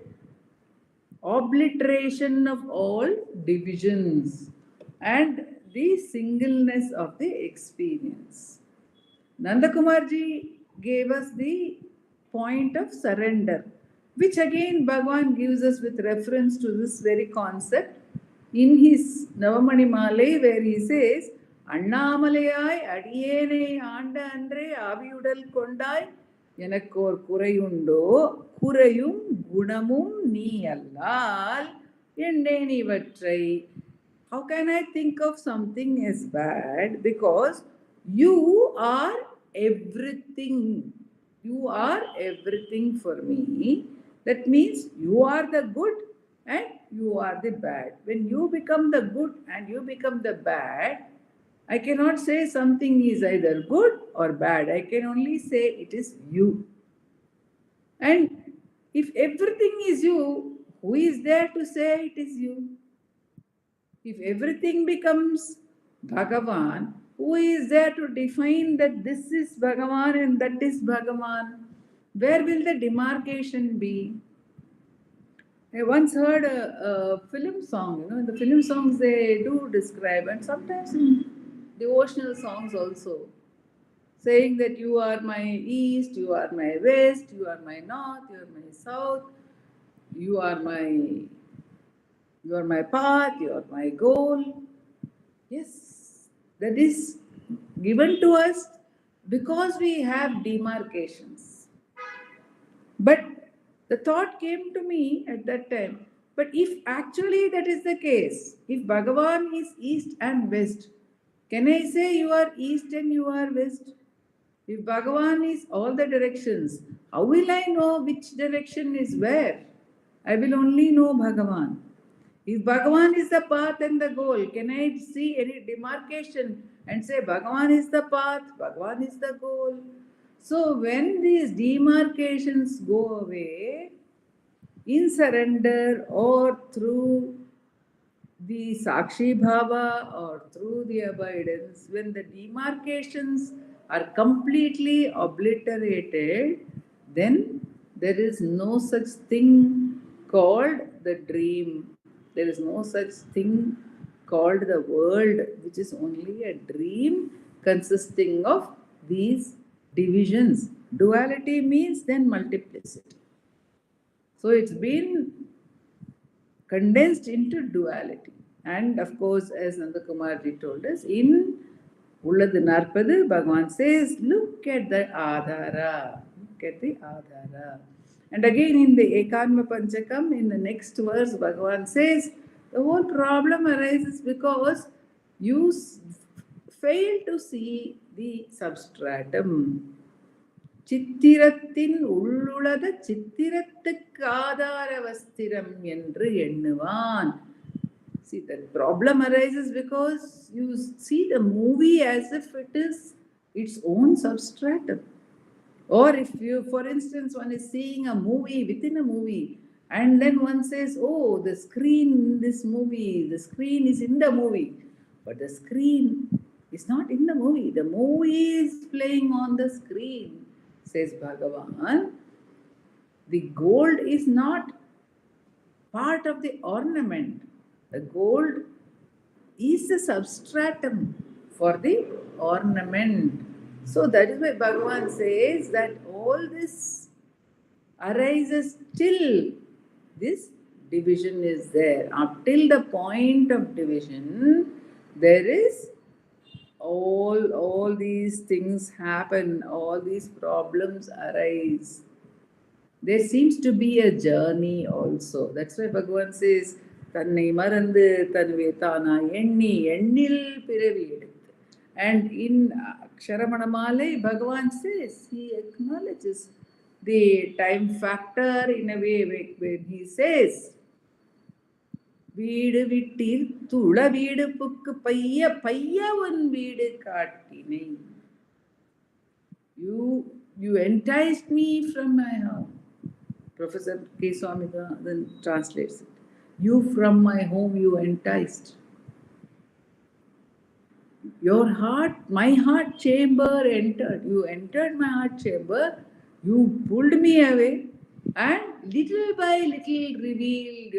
obliteration of all divisions and the singleness of the experience. Nandakumar ji gave us the point of surrender, which again Bhagavan gives us with reference to this very concept in his Navamani Malai, where he says, Annamalayai adiyene anda andre aviyudal kondai எனக்கோர் குறையுண்டோ குறையும் குணமும் நீ அல்லால் என்றேன் இவற்றை. How can I think of something as bad? Because you are everything. You are everything for me. That means you are the good and you are the bad. When you become the good and you become the bad, I cannot say something is either good or bad. I can only say it is you. And if everything is you, who is there to say it is you? If everything becomes Bhagavan, who is there to define that this is Bhagavan and that is Bhagavan? Where will the demarcation be? I once heard a film song. In the film songs they do describe, and sometimes in devotional songs also, saying that you are my east, you are my west, you are my north, you are my south, you are my path, you are my goal. Yes, that is given to us because we have demarcations. But the thought came to me at that time, but if actually that is the case, if Bhagavan is east and west, can I say you are east and you are west? If Bhagavan is all the directions, how will I know which direction is where? I will only know Bhagavan. If Bhagavan is the path and the goal, can I see any demarcation and say Bhagavan is the path, Bhagavan is the goal? So when these demarcations go away, in surrender or through the Sakshi Bhava or through the abidance, when the demarcations are completely obliterated, then there is no such thing called the dream. There is no such thing called the world, which is only a dream consisting of these divisions. Duality means then multiplicity. So it's been condensed into duality. And of course, as Nandakumar ji told us, in Ulladu Narpadu, Bhagavan says, look at the Adhara. Look at the Adhara. And again in the Ekanma Panchakam, in the next verse, Bhagavan says, the whole problem arises because you fail to see the substratum. சித்திரத்தின் உள்ளுளத சித்திரத்துக்கு ஆதார வஸ்திரம் என்று எண்ணுவான். See, the problem arises because you see the movie as if it is its own substratum. Or if you, for instance, one is seeing a movie within a movie, and then one says, oh, the screen in this movie, the screen is in the movie. But the screen is not in the movie. The movie is playing on the screen, says Bhagavan. The gold is not part of the ornament. The gold is the substratum for the ornament. So that is why Bhagavan says that all this arises till this division is there. Up till the point of division, there is all these things happen, all these problems arise. There seems to be a journey also. That's why Bhagavan says, தன்னை மறந்து தன்வே தானா எண்ணி எண்ணில் பிறவி எடுத்து. And in Ksharamanamalai, Bhagavan says, he acknowledges the time factor in a way when he says, வீடு விட்டீர் துள வீடு புக்கு பைய பைய உன் வீடு காட்டினை. You enticed me from my home. Professor K. Swaminathan translates it. You from my home, you enticed. Your heart, my heart chamber entered. You entered my heart chamber. You pulled me away and little by little revealed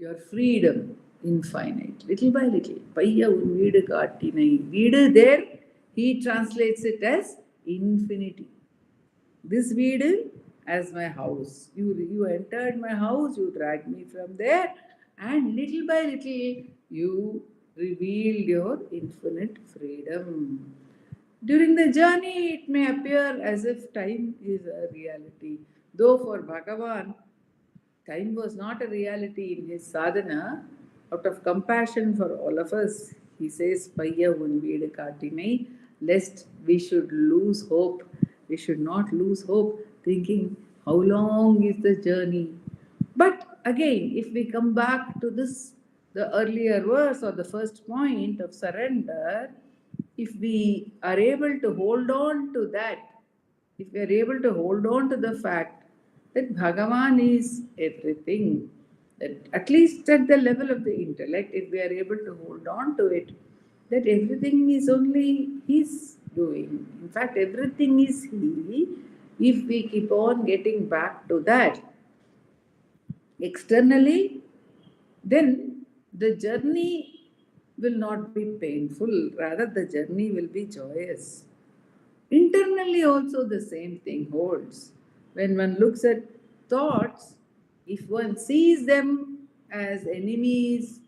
your freedom infinite. Little by little. Paiya un veedu kaattinai. Veedu there, he translates it as infinity. This veedu as my house. You entered my house, you dragged me from there, and little by little you revealed your infinite freedom. During the journey, it may appear as if time is a reality. Though for Bhagavan, time was not a reality in his sadhana. Out of compassion for all of us, he says, Paya un veedu kaatinai, lest we should lose hope. We should not lose hope, thinking, how long is the journey? But again, if we come back to this, the earlier verse or the first point of surrender, if we are able to hold on to that, if we are able to hold on to the fact that Bhagavan is everything, that at least at the level of the intellect, if we are able to hold on to it, that everything is only His doing. In fact, everything is He. If we keep on getting back to that externally, then the journey will not be painful, rather, the journey will be joyous. Internally, also, the same thing holds. When one looks at thoughts, if one sees them as enemies,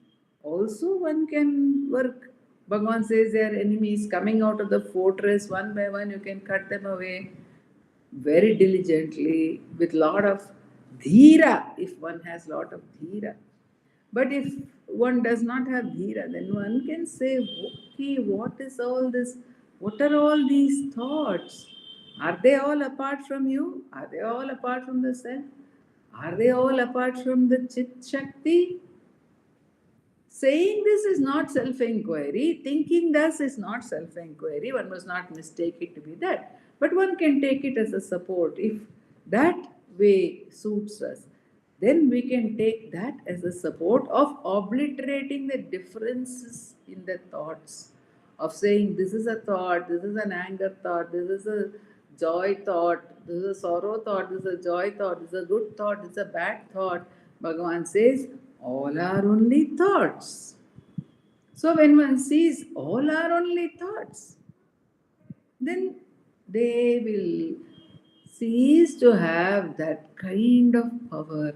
also one can work. Bhagavan says they are enemies coming out of the fortress one by one, you can cut them away very diligently with lot of dhira, if one has lot of dhira. But if one does not have dhira, then one can say, okay, what is all this? What are all these thoughts? Are they all apart from you? Are they all apart from the self? Are they all apart from the Chit Shakti? Saying this is not self inquiry, thinking thus is not self inquiry. One must not mistake it to be that. But one can take it as a support. If that way suits us, then we can take that as a support of obliterating the differences in the thoughts. Of saying this is a thought, this is an anger thought, this is a joy thought, this is a sorrow thought, this is a joy thought, this is a good thought, this is a bad thought. Bhagavan says, all are only thoughts. So when one sees all are only thoughts, then they will cease to have that kind of power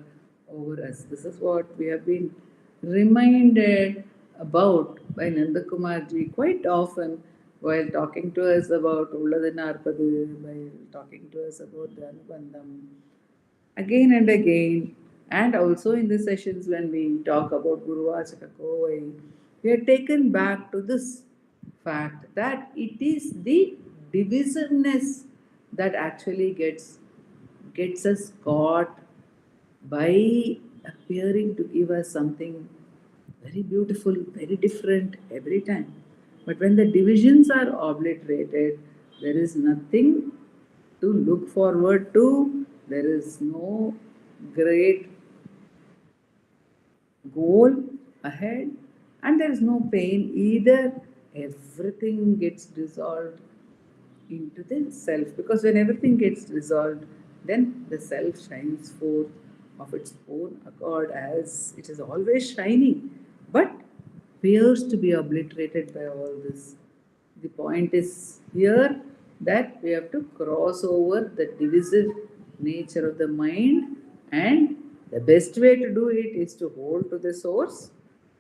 over us. This is what we have been reminded about by Nandakumar ji quite often while talking to us about Ulladhu Narpadu, while talking to us about the Anubandham, again and again, and also in the sessions when we talk about Guru Vachaka Kovai, we are taken back to this fact that it is the divisiveness that actually gets us caught by appearing to give us something very beautiful, very different every time. But when the divisions are obliterated, there is nothing to look forward to, there is no great goal ahead, and there is no pain either. Everything gets dissolved into the self, because when everything gets dissolved, then the self shines forth of its own accord as it is always shining, but appears to be obliterated by all this. The point is here that we have to cross over the divisive nature of the mind, and the best way to do it is to hold to the source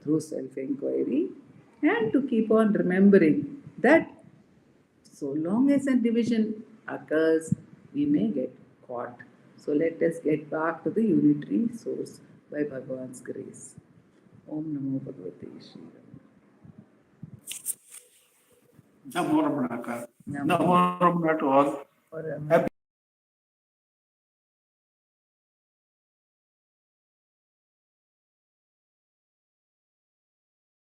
through self inquiry and to keep on remembering that so long as a division occurs, we may get caught. So let us get back to the unitary source by Bhagavan's grace. Om Namo Bhagavate Shri Ram. Namo Ramana. Namo Namo Ramana to all. Ramana. Happy